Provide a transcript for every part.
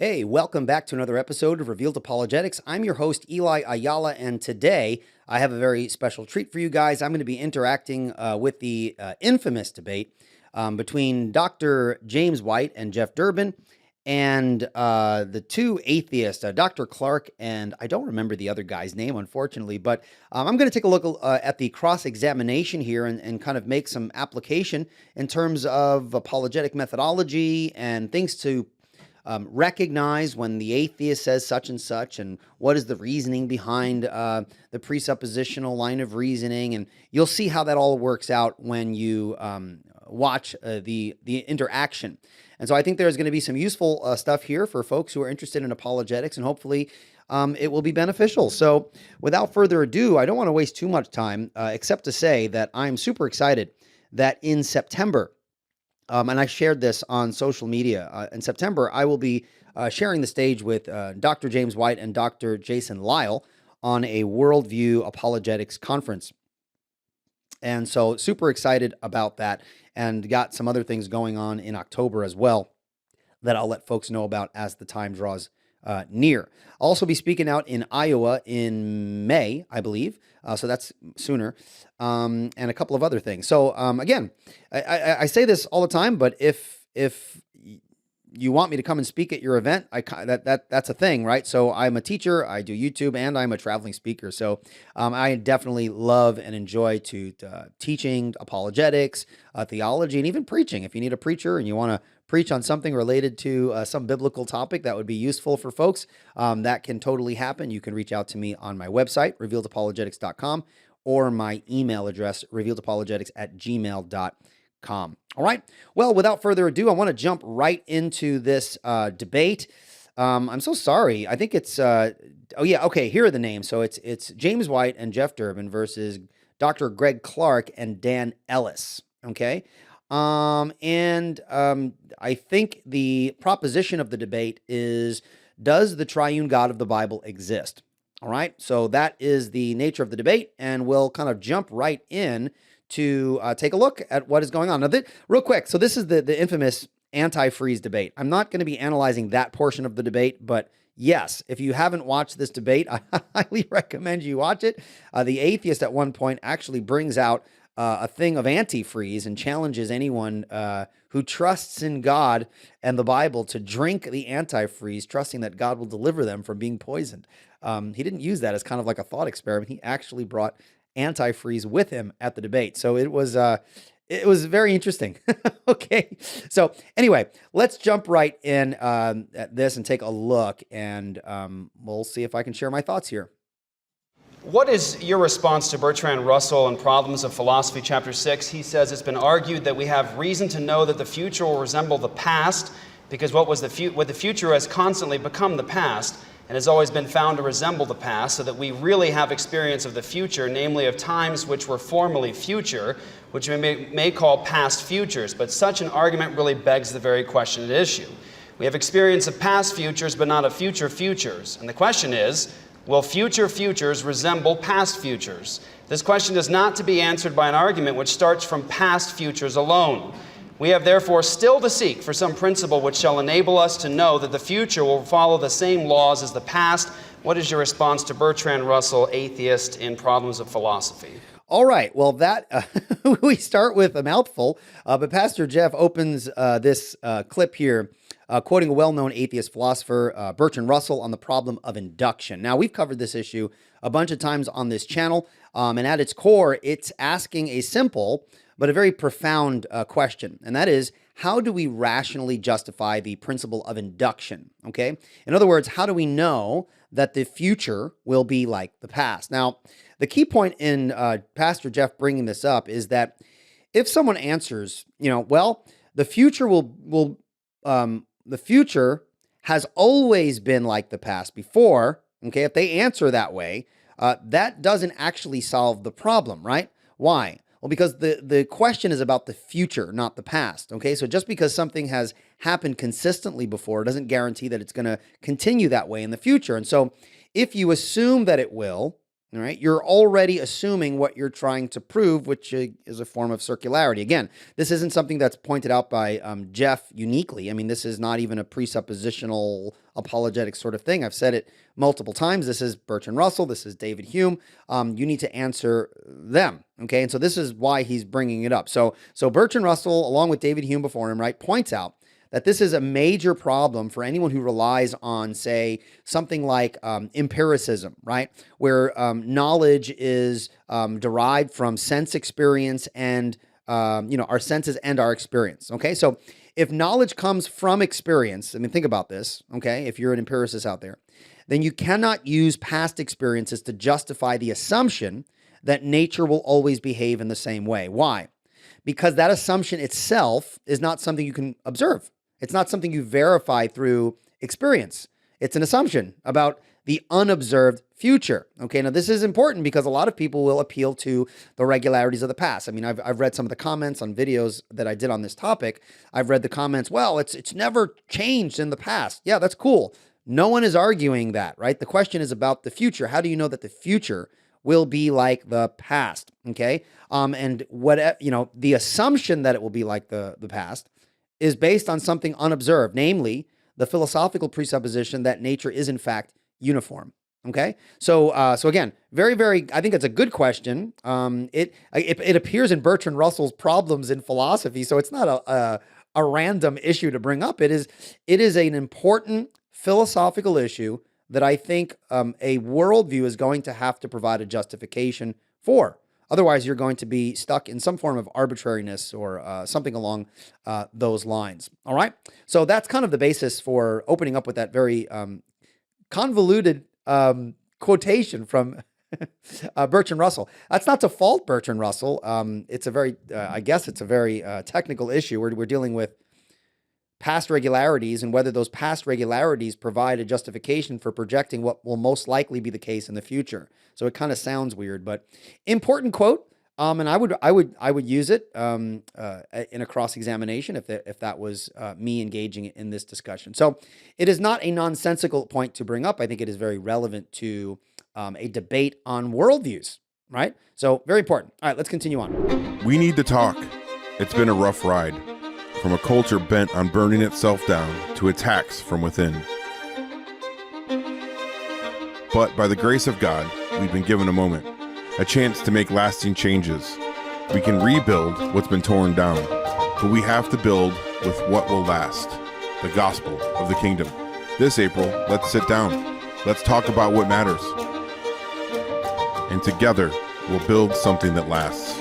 Hey, welcome back to another episode of Revealed Apologetics. I'm your host, Eli Ayala, and today I have a very special treat for you guys. I'm going to be interacting with the infamous debate between Dr. James White and Jeff Durbin and the two atheists, Dr. Clark, and I don't remember the other guy's name, unfortunately, but I'm going to take a look at the cross-examination here and kind of make some application in terms of apologetic methodology and things to recognize when the atheist says such and such, and what is the reasoning behind the presuppositional line of reasoning, and you'll see how that all works out when you watch the interaction. And so I think there's going to be some useful stuff here for folks who are interested in apologetics, and hopefully it will be beneficial. So without further ado, I don't want to waste too much time, except to say that I'm super excited that in September, and I shared this on social media. In September, I will be sharing the stage with Dr. James White and Dr. Jason Lyle on a worldview apologetics conference. And so super excited about that, and got some other things going on in October as well that I'll let folks know about as the time draws near. I'll also be speaking out in Iowa in May, I believe. So that's sooner, and a couple of other things. So again, I say this all the time, but if you want me to come and speak at your event, that's a thing, right? So I'm a teacher, I do YouTube, and I'm a traveling speaker. So I definitely love and enjoy teaching apologetics, theology, and even preaching. If you need a preacher and you want to preach on something related to some biblical topic that would be useful for folks, that can totally happen. You can reach out to me on my website, revealedapologetics.com, or my email address, revealedapologetics@gmail.com. All right. Well, without further ado, I want to jump right into this debate. I'm so sorry. I think it's, oh yeah, okay, here are the names. So it's James White and Jeff Durbin versus Dr. Greg Clark and Dan Ellis, okay? I think the proposition of the debate is, does the triune God of the Bible exist? All right, so that is the nature of the debate, and we'll kind of jump right in to take a look at what is going on. Now, real quick, so this is the infamous anti-freeze debate. I'm not going to be analyzing that portion of the debate, but yes, if you haven't watched this debate, I highly recommend you watch it. The atheist at one point actually brings out a thing of antifreeze and challenges anyone who trusts in God and the Bible to drink the antifreeze, trusting that God will deliver them from being poisoned. He didn't use that as kind of like a thought experiment. He actually brought antifreeze with him at the debate. So it was very interesting. Okay. So anyway, let's jump right in at this and take a look, and we'll see if I can share my thoughts here. What is your response to Bertrand Russell in Problems of Philosophy, Chapter 6? He says it's been argued that we have reason to know that the future will resemble the past because what the future has constantly become the past and has always been found to resemble the past, so that we really have experience of the future, namely of times which were formerly future, which we may call past futures. But such an argument really begs the very question at issue. We have experience of past futures, but not of future futures. And the question is, will future futures resemble past futures? This question is not to be answered by an argument which starts from past futures alone. We have therefore still to seek for some principle which shall enable us to know that the future will follow the same laws as the past. What is your response to Bertrand Russell, atheist, in Problems of Philosophy? All right. Well, that we start with a mouthful, but Pastor Jeff opens this clip here quoting a well-known atheist philosopher, Bertrand Russell, on the problem of induction. Now, we've covered this issue a bunch of times on this channel, and at its core, it's asking a simple but a very profound question, and that is, how do we rationally justify the principle of induction? Okay? In other words, how do we know that the future will be like the past? Now, the key point in Pastor Jeff bringing this up is that if someone answers, well, the future the future has always been like the past before, okay, if they answer that way, that doesn't actually solve the problem, right? Why? Well, because the question is about the future, not the past, okay? So just because something has happened consistently before doesn't guarantee that it's going to continue that way in the future. And so if you assume that it will, All right, you're already assuming what you're trying to prove, which is a form of circularity. Again, this isn't something that's pointed out by Jeff uniquely. I mean, this is not even a presuppositional apologetic sort of thing. I've said it multiple times. This is Bertrand Russell. This is David Hume. You need to answer them. Okay, and so this is why he's bringing it up. So Bertrand Russell, along with David Hume before him, right, points out that this is a major problem for anyone who relies on, say, something like empiricism, right? Where knowledge is derived from sense experience and, our senses and our experience, okay? So if knowledge comes from experience, I mean, think about this, okay? If you're an empiricist out there, then you cannot use past experiences to justify the assumption that nature will always behave in the same way. Why? Because that assumption itself is not something you can observe. It's not something you verify through experience. It's an assumption about the unobserved future. Okay, now this is important because a lot of people will appeal to the regularities of the past. I mean, I've read some of the comments on videos that I did on this topic. I've read the comments, well, it's never changed in the past. Yeah, that's cool. No one is arguing that, right? The question is about the future. How do you know that the future will be like the past? Okay, and what the assumption that it will be like the past is based on something unobserved, namely the philosophical presupposition that nature is in fact uniform. Okay, so again, very, very, I think it's a good question. It appears in Bertrand Russell's Problems in Philosophy, so it's not a random issue to bring up. It is an important philosophical issue that I think a worldview is going to have to provide a justification for. Otherwise, you're going to be stuck in some form of arbitrariness or something along those lines. All right. So that's kind of the basis for opening up with that very convoluted quotation from Bertrand Russell. That's not to fault Bertrand Russell. It's a very, I guess it's a very technical issue. We're dealing with past regularities and whether those past regularities provide a justification for projecting what will most likely be the case in the future. So it kind of sounds weird, but important quote. And I would use it in a cross-examination if that was me engaging in this discussion. So it is not a nonsensical point to bring up. I think it is very relevant to a debate on worldviews, right? So very important. All right, let's continue on. We need to talk. It's been a rough ride. From a culture bent on burning itself down to attacks from within. But by the grace of God, we've been given a moment, a chance to make lasting changes. We can rebuild what's been torn down, but we have to build with what will last, the gospel of the kingdom. This April, let's sit down. Let's talk about what matters. And together, we'll build something that lasts.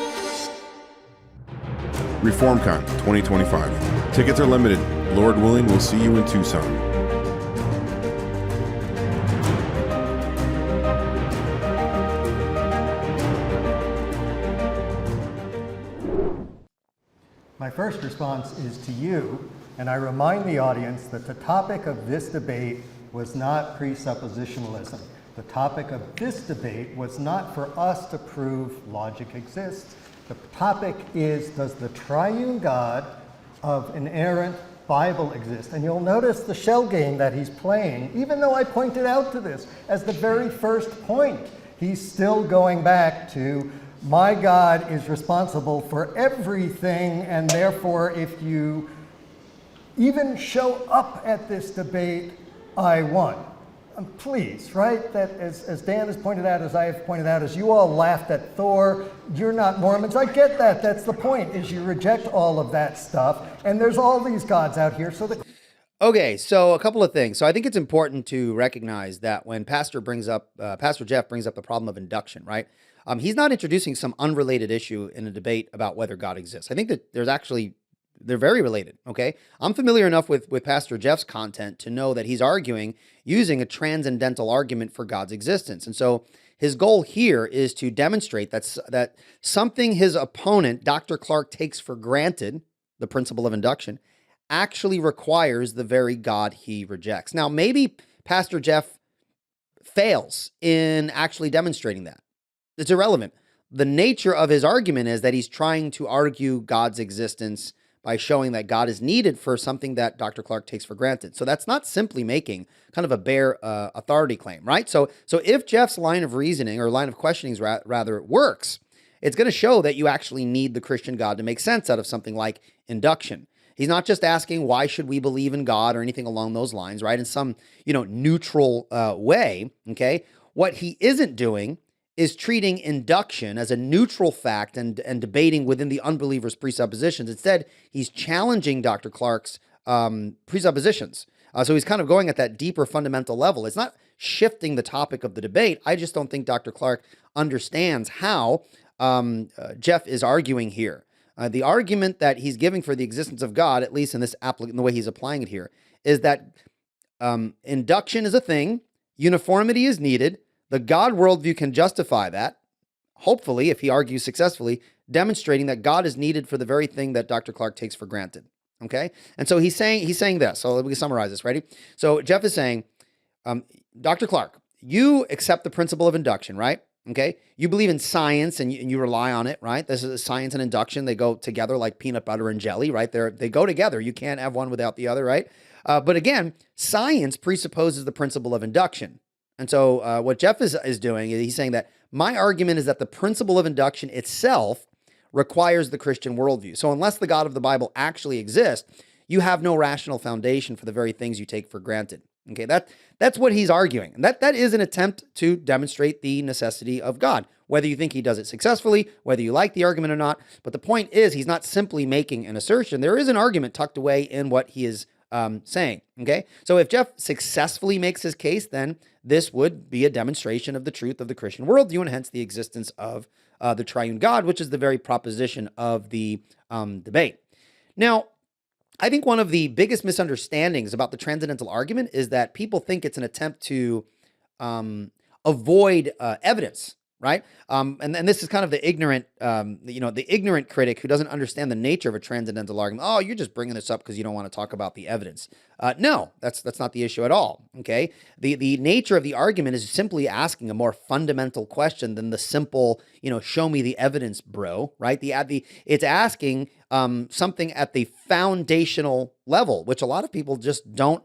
ReformCon 2025. Tickets are limited. Lord willing, we'll see you in Tucson. My first response is to you, and I remind the audience that the topic of this debate was not presuppositionalism. The topic of this debate was not for us to prove logic exists. The topic is, does the triune God of an inerrant Bible exist? And you'll notice the shell game that he's playing, even though I pointed out to this as the very first point. He's still going back to, my God is responsible for everything, and therefore if you even show up at this debate, I won. Please, right? That as Dan has pointed out, as I have pointed out, as you all laughed at Thor, you're not Mormons. I get that. That's the point, is you reject all of that stuff. And there's all these gods out here. So Okay, so a couple of things. So I think it's important to recognize that when Pastor Jeff brings up the problem of induction, right? He's not introducing some unrelated issue in a debate about whether God exists. I think that they're very related, okay? I'm familiar enough with Pastor Jeff's content to know that he's arguing using a transcendental argument for God's existence. And so his goal here is to demonstrate that something his opponent, Dr. Clark, takes for granted, the principle of induction, actually requires the very God he rejects. Now, maybe Pastor Jeff fails in actually demonstrating that. It's irrelevant. The nature of his argument is that he's trying to argue God's existence by showing that God is needed for something that Dr. Clark takes for granted. So that's not simply making kind of a bare authority claim, right? So if Jeff's line of reasoning or line of questioning rather works, it's going to show that you actually need the Christian God to make sense out of something like induction. He's not just asking why should we believe in God or anything along those lines, right? In some, neutral way, okay? What he isn't doing is treating induction as a neutral fact and debating within the unbeliever's presuppositions. Instead, he's challenging Dr. Clark's presuppositions. So he's kind of going at that deeper fundamental level. It's not shifting the topic of the debate. I just don't think Dr. Clark understands how Jeff is arguing here. The argument that he's giving for the existence of God, at least in in the way he's applying it here, is that induction is a thing, uniformity is needed, the God worldview can justify that, hopefully, if he argues successfully, demonstrating that God is needed for the very thing that Dr. Clark takes for granted. Okay? And so he's saying this. So let me summarize this. Ready? So Jeff is saying, Dr. Clark, you accept the principle of induction, right? Okay? You believe in science and you rely on it, right? This is science and induction. They go together like peanut butter and jelly, right? They go together. You can't have one without the other, right? But again, science presupposes the principle of induction. And so what Jeff is doing is he's saying that my argument is that the principle of induction itself requires the Christian worldview. So unless the God of the Bible actually exists, you have no rational foundation for the very things you take for granted. Okay, that's what he's arguing. And that is an attempt to demonstrate the necessity of God, whether you think he does it successfully, whether you like the argument or not. But the point is, he's not simply making an assertion. There is an argument tucked away in what he is saying. Okay, so if Jeff successfully makes his case, then this would be a demonstration of the truth of the Christian worldview and hence the existence of the triune God, which is the very proposition of the debate. Now, I think one of the biggest misunderstandings about the transcendental argument is that people think it's an attempt to avoid evidence, right? And this is kind of the ignorant, the ignorant critic who doesn't understand the nature of a transcendental argument. Oh, you're just bringing this up because you don't want to talk about the evidence. No, that's not the issue at all. Okay, the nature of the argument is simply asking a more fundamental question than the simple, show me the evidence, bro. Right? It's asking something at the foundational level, which a lot of people just don't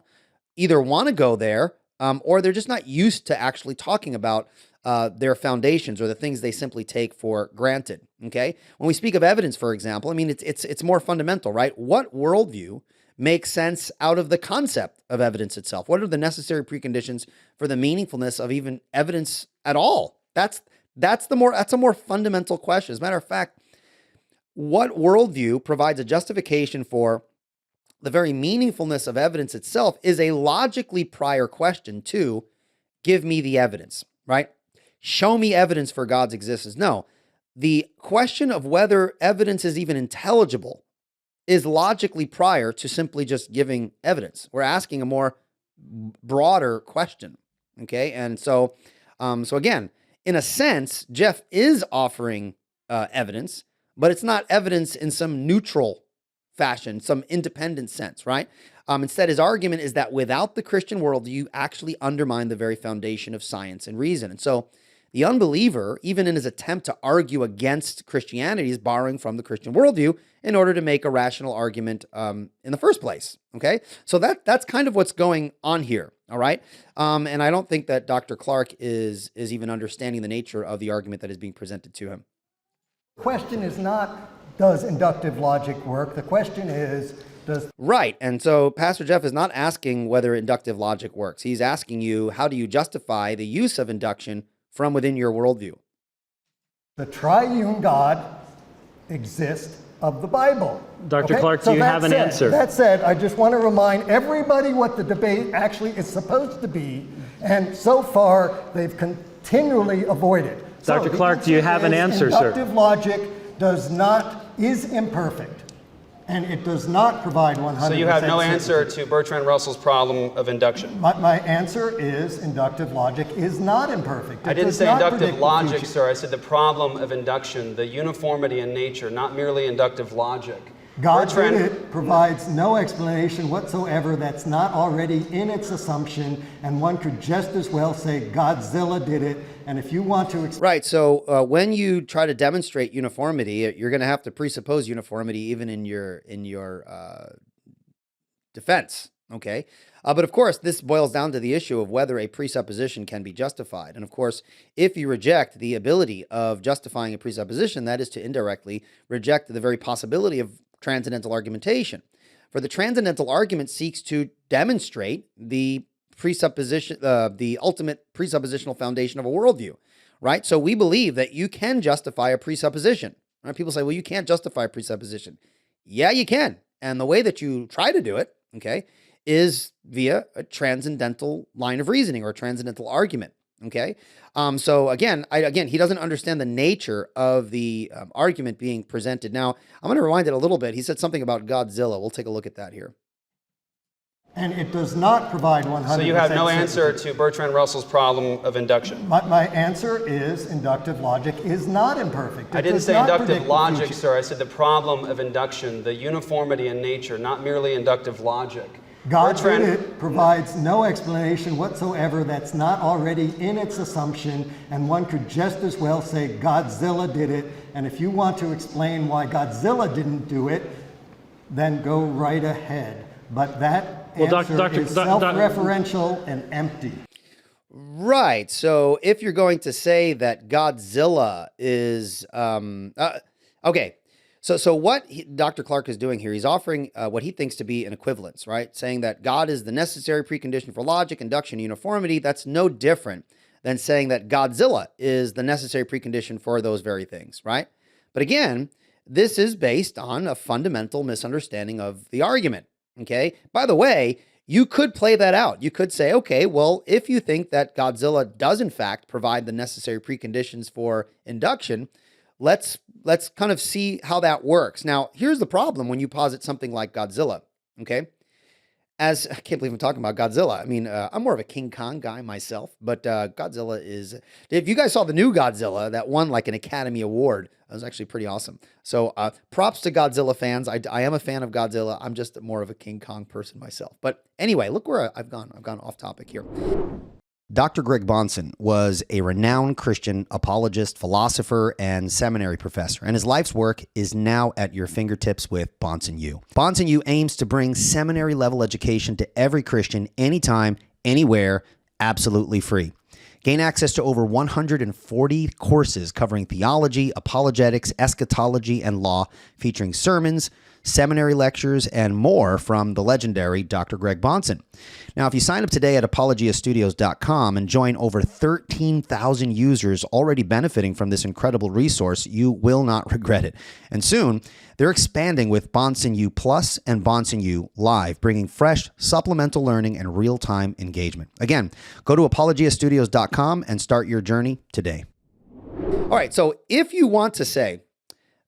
either want to go there or they're just not used to actually talking about their foundations or the things they simply take for granted. Okay, when we speak of evidence, for example, I mean it's more fundamental, right? What worldview makes sense out of the concept of evidence itself? What are the necessary preconditions for the meaningfulness of even evidence at all? That's a more fundamental question. As a matter of fact, what worldview provides a justification for the very meaningfulness of evidence itself is a logically prior question to give me the evidence, right? Show me evidence for God's existence. No, the question of whether evidence is even intelligible is logically prior to simply just giving evidence. We're asking a more broader question, okay? And so again, in a sense, Jeff is offering evidence, but it's not evidence in some neutral fashion, some independent sense, right? Instead, his argument is that without the Christian worldview, you actually undermine the very foundation of science and reason. And so the unbeliever, even in his attempt to argue against Christianity, is borrowing from the Christian worldview in order to make a rational argument in the first place, okay? So that's kind of what's going on here, all right? And I don't think that Dr. Clark is even understanding the nature of the argument that is being presented to him. The question is not, does inductive logic work? The question is, does... Right, and so Pastor Jeff is not asking whether inductive logic works. He's asking you, how do you justify the use of induction from within your worldview? The triune God exists of the Bible. Dr. Okay? Clark, so do you have an answer? That said, I just want to remind everybody what the debate actually is supposed to be, and so far they've continually avoided. Dr. Clark, do you have an answer, sir? Inductive logic is imperfect, and it does not provide 100%. So you have no certainty. answer to Bertrand Russell's problem of induction? My answer is inductive logic is not imperfect. I didn't say inductive logic, sir. I said the problem of induction, the uniformity in nature, not merely inductive logic. God Bertrand- did it provides no explanation whatsoever that's not already in its assumption, and one could just as well say Godzilla did it. And if you want to Right. So when you try to demonstrate uniformity, you're going to have to presuppose uniformity even in your defense. Okay. But of course, this boils down to the issue of whether a presupposition can be justified. And of course, if you reject the ability of justifying a presupposition, that is to indirectly reject the very possibility of transcendental argumentation. For the transcendental argument seeks to demonstrate the presupposition, the ultimate presuppositional foundation of a worldview, right? So we believe that you can justify a presupposition. Right? People say, well, you can't justify a presupposition. Yeah, you can. And the way that you try to do it, okay, is via a transcendental line of reasoning or a transcendental argument. Okay. So again, he doesn't understand the nature of the argument being presented. Now, I'm going to rewind it a little bit. He said something about Godzilla. We'll take a look at that here. And it does not provide 100%. So you have no answer certainty. to Bertrand Russell's problem of induction. My answer is inductive logic is not imperfect. I didn't say inductive logic, sir. I said the problem of induction, the uniformity in nature, not merely inductive logic. God did it provides no explanation whatsoever that's not already in its assumption, and one could just as well say Godzilla did it. And if you want to explain why Godzilla didn't do it, then go right ahead. But that answer is self-referential and empty. Right. So if you're going to say that Godzilla is okay. So what Dr. Clark is doing here, he's offering what he thinks to be an equivalence, right? Saying that God is the necessary precondition for logic, induction, uniformity. That's no different than saying that Godzilla is the necessary precondition for those very things, right? But again, this is based on a fundamental misunderstanding of the argument, okay? By the way, you could play that out. You could say, okay, well, if you think that Godzilla does in fact provide the necessary preconditions for induction, let's kind of see how that works. Now, here's the problem when you posit something like Godzilla, okay? I can't believe I'm talking about Godzilla. I mean, I'm more of a King Kong guy myself, but Godzilla is, if you guys saw the new Godzilla that won like an Academy Award, that was actually pretty awesome. So props to Godzilla fans. I am a fan of Godzilla. I'm just more of a King Kong person myself. But anyway, look where I've gone off topic here. Dr. Greg Bahnsen was a renowned Christian apologist, philosopher, and seminary professor, and his life's work is now at your fingertips with Bahnsen U. Bahnsen U aims to bring seminary-level education to every Christian anytime, anywhere, absolutely free. Gain access to over 140 courses covering theology, apologetics, eschatology, and law, featuring sermons, seminary lectures, and more from the legendary Dr. Greg Bahnsen. Now, if you sign up today at apologiastudios.com and join over 13,000 users already benefiting from this incredible resource, you will not regret it. And soon, they're expanding with Bahnsen U Plus and Bahnsen U Live, bringing fresh supplemental learning and real-time engagement. Again, go to apologiastudios.com and start your journey today. All right, so if you want to say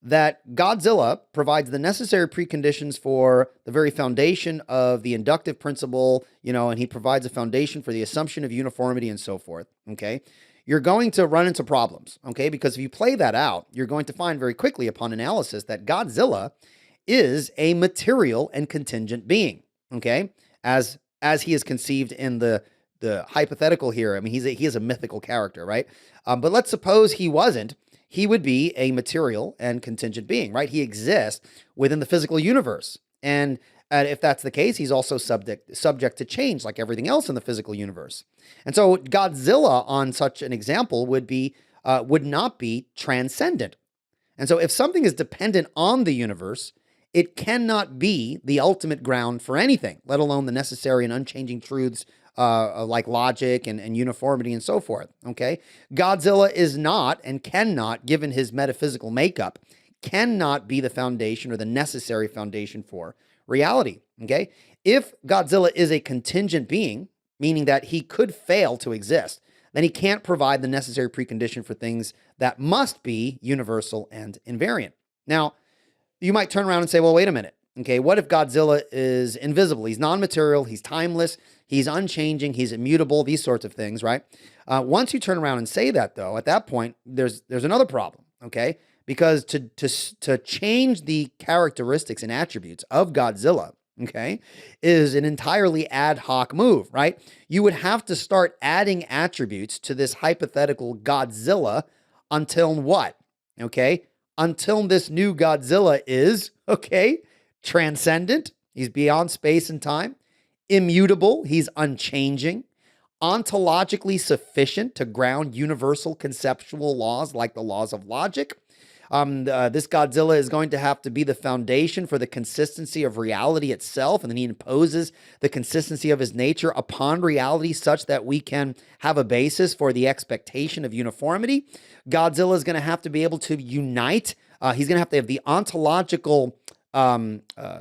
that Godzilla provides the necessary preconditions for the very foundation of the inductive principle, and he provides a foundation for the assumption of uniformity and so forth, okay? You're going to run into problems, okay? Because if you play that out, you're going to find very quickly upon analysis that Godzilla is a material and contingent being, okay? As he is conceived in the hypothetical here. I mean, he is a mythical character, right? But let's suppose he wasn't. He would be a material and contingent being, right? He exists within the physical universe. And if that's the case, he's also subject to change like everything else in the physical universe. And so Godzilla on such an example would not be transcendent. And so if something is dependent on the universe, it cannot be the ultimate ground for anything, let alone the necessary and unchanging truths like logic and uniformity and so forth, okay? Godzilla is not and cannot, given his metaphysical makeup, cannot be the foundation or the necessary foundation for reality, okay? If Godzilla is a contingent being, meaning that he could fail to exist, then he can't provide the necessary precondition for things that must be universal and invariant. Now, you might turn around and say, well, wait a minute. Okay, what if Godzilla is invisible? He's non-material, he's timeless, he's unchanging, he's immutable, these sorts of things, right? Once you turn around and say that, though, at that point, there's another problem, okay? because to change the characteristics and attributes of Godzilla, okay, is an entirely ad hoc move, right? You would have to start adding attributes to this hypothetical Godzilla until what? Okay, until this new Godzilla is, okay, transcendent, he's beyond space and time, immutable, he's unchanging, ontologically sufficient to ground universal conceptual laws like the laws of logic. This Godzilla is going to have to be the foundation for the consistency of reality itself, and then he imposes the consistency of his nature upon reality such that we can have a basis for the expectation of uniformity. Godzilla is going to have to be able to unite. He's going to have the ontological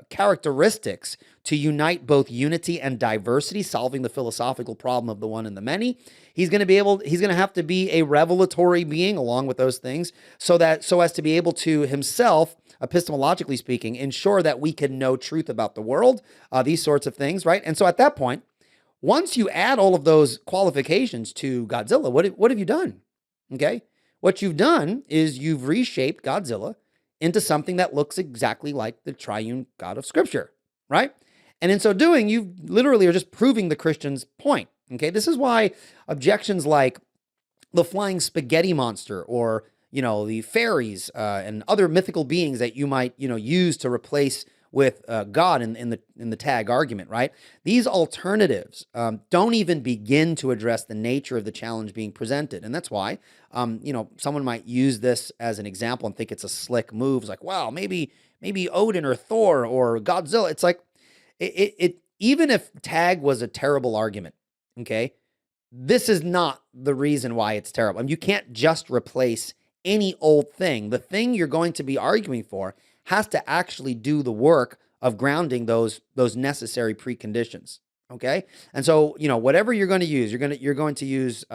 characteristics to unite both unity and diversity, solving the philosophical problem of the one and the many. He's going to have to be a revelatory being along with those things so as to be able to himself, epistemologically speaking, ensure that we can know truth about the world, these sorts of things, right? And so at that point, once you add all of those qualifications to Godzilla, what have you done? Okay? What you've done is you've reshaped Godzilla into something that looks exactly like the triune God of Scripture, right? And in so doing, you literally are just proving the Christian's point, okay? This is why objections like the flying spaghetti monster or, the fairies and other mythical beings that you might, use to replace with God in the tag argument, right? These alternatives don't even begin to address the nature of the challenge being presented. And that's why, someone might use this as an example and think it's a slick move. It's like, wow, maybe Odin or Thor or Godzilla. It's like, it even if tag was a terrible argument, okay, this is not the reason why it's terrible. I mean, you can't just replace any old thing. The thing you're going to be arguing for has to actually do the work of grounding those necessary preconditions. Okay, and so whatever you're going to use, you're going to use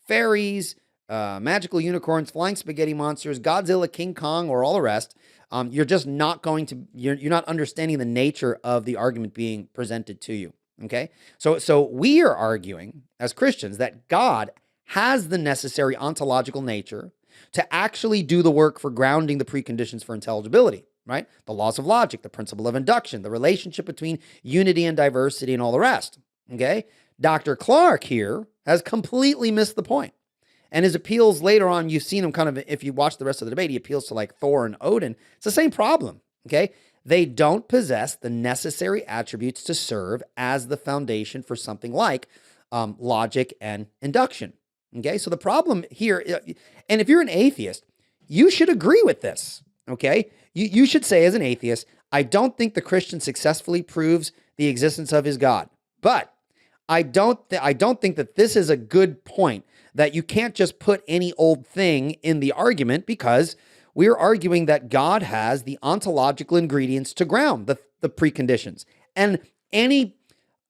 fairies, magical unicorns, flying spaghetti monsters, Godzilla, King Kong, or all the rest. You're just not going to. You're not understanding the nature of the argument being presented to you. Okay, so we are arguing as Christians that God has the necessary ontological nature to actually do the work for grounding the preconditions for intelligibility, right? The laws of logic, the principle of induction, the relationship between unity and diversity, and all the rest, okay? Dr. Clark here has completely missed the point. And his appeals later on, you've seen him kind of, if you watch the rest of the debate, he appeals to like Thor and Odin. It's the same problem, okay? They don't possess the necessary attributes to serve as the foundation for something like logic and induction. Okay, so the problem here, and if you're an atheist, you should agree with this, okay? You should say as an atheist, I don't think the Christian successfully proves the existence of his God, but I don't think that this is a good point, that you can't just put any old thing in the argument, because we're arguing that God has the ontological ingredients to ground the preconditions. And any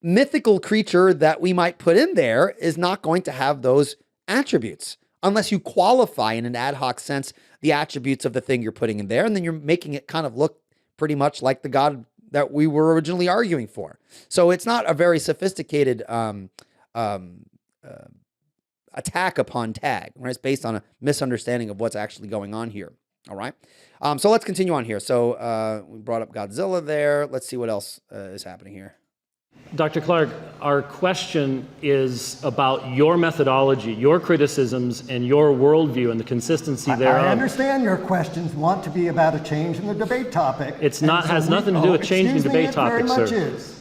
mythical creature that we might put in there is not going to have those attributes unless you qualify in an ad hoc sense the attributes of the thing you're putting in there, and then you're making it kind of look pretty much like the God that we were originally arguing for. So it's not a very sophisticated attack upon tag, right? It's based on a misunderstanding of what's actually going on here. All right. So let's continue on here. So we brought up Godzilla there. Let's see what else is happening here. Dr. Clark, our question is about your methodology, your criticisms, and your worldview and the consistency thereof. I understand your questions want to be about a change in the debate topic. It's not has nothing to do with changing debate topics, sir.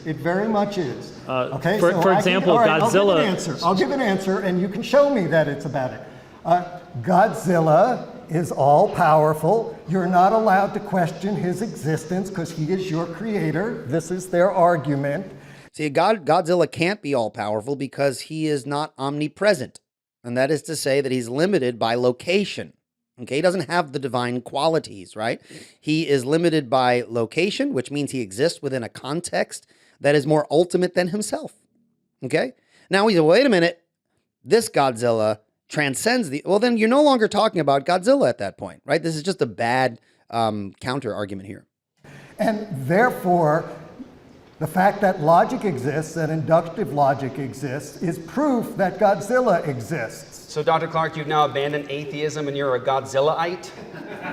It very much is. Okay. For example, Godzilla. I'll give an answer, and you can show me that it's about it. Godzilla is all-powerful. You're not allowed to question his existence because he is your creator. This is their argument. See, Godzilla can't be all-powerful because he is not omnipresent. And that is to say that he's limited by location. Okay, he doesn't have the divine qualities, right? He is limited by location, which means he exists within a context that is more ultimate than himself. Okay? Now we say, wait a minute, this Godzilla transcends well, then you're no longer talking about Godzilla at that point, right? This is just a bad counter argument here. And therefore, the fact that logic exists, that inductive logic exists, is proof that Godzilla exists. So, Dr. Clark, you've now abandoned atheism and you're a Godzillaite?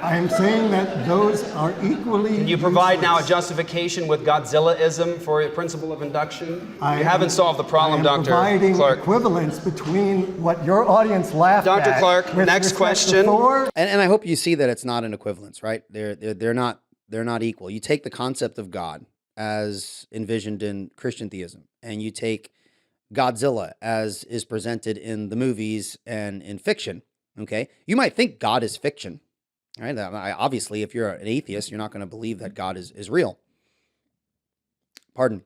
I am saying that those are equally. Can you provide now a useless. justification with Godzilla-ism for a principle of induction? I You haven't solved the problem, I am Dr. providing Clark. equivalence between what your audience laughed Dr. at. Clark, with next respect to question. Thor. And I hope you see that it's not an equivalence, right? They're not equal. You take the concept of God as envisioned in Christian theism, and you take Godzilla as is presented in the movies and in fiction. Okay, you might think God is fiction, right? Obviously, if you're an atheist, you're not going to believe that God is real. Pardon.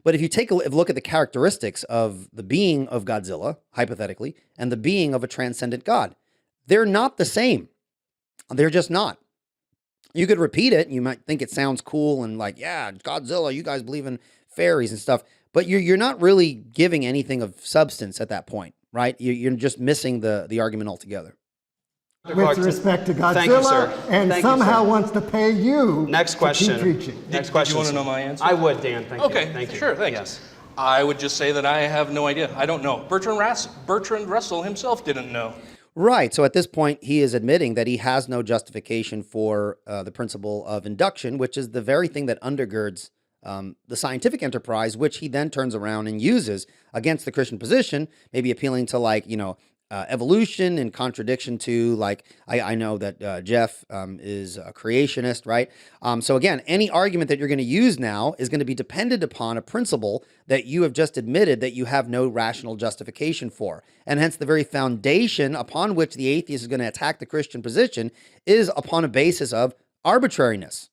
But if you take a look at the characteristics of the being of Godzilla, hypothetically, and the being of a transcendent God, they're not the same. They're just not. You could repeat it, and you might think it sounds cool and like, yeah, Godzilla, you guys believe in fairies and stuff, but you're not really giving anything of substance at that point, right? You're just missing the argument altogether. With respect to Godzilla, Thank you, sir. and Thank you, somehow sir. wants to pay you Next to question. keep preaching. Next Did question. you want to know my answer? I would, Dan. Thank you. Okay, Thank you. sure, thanks. Yes. I would just say that I have no idea. I don't know. Bertrand Russell himself didn't know. Right. So at this point, he is admitting that he has no justification for the principle of induction, which is the very thing that undergirds the scientific enterprise, which he then turns around and uses against the Christian position, maybe appealing to evolution in contradiction to I know that Jeff is a creationist, right? So again, any argument that you're going to use now is going to be dependent upon a principle that you have just admitted that you have no rational justification for. And hence the very foundation upon which the atheist is going to attack the Christian position is upon a basis of arbitrariness.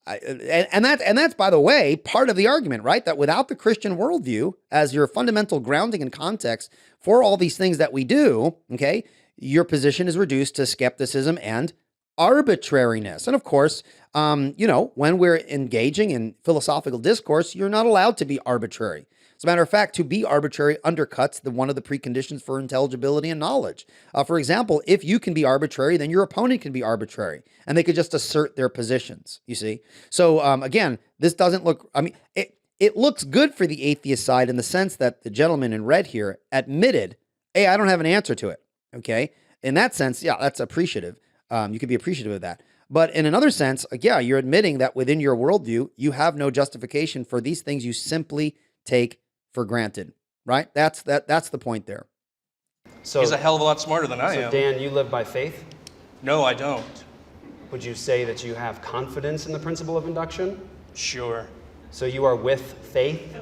And that's, by the way, part of the argument, right? That without the Christian worldview as your fundamental grounding and context for all these things that we do, okay, your position is reduced to skepticism and arbitrariness. And of course, when we're engaging in philosophical discourse, you're not allowed to be arbitrary. As a matter of fact, to be arbitrary undercuts one of the preconditions for intelligibility and knowledge. For example, if you can be arbitrary, then your opponent can be arbitrary, and they could just assert their positions, you see? So again, this doesn't look, it looks good for the atheist side in the sense that the gentleman in red here admitted, hey, I don't have an answer to it, okay? In that sense, yeah, that's appreciative. You could be appreciative of that. But in another sense, yeah, you're admitting that within your worldview, you have no justification for these things you simply take for granted, right? That's the point there. So He's a hell of a lot smarter than I am. Dan, you live by faith? No, I don't. Would you say that you have confidence in the principle of induction? Sure. So you are with faith?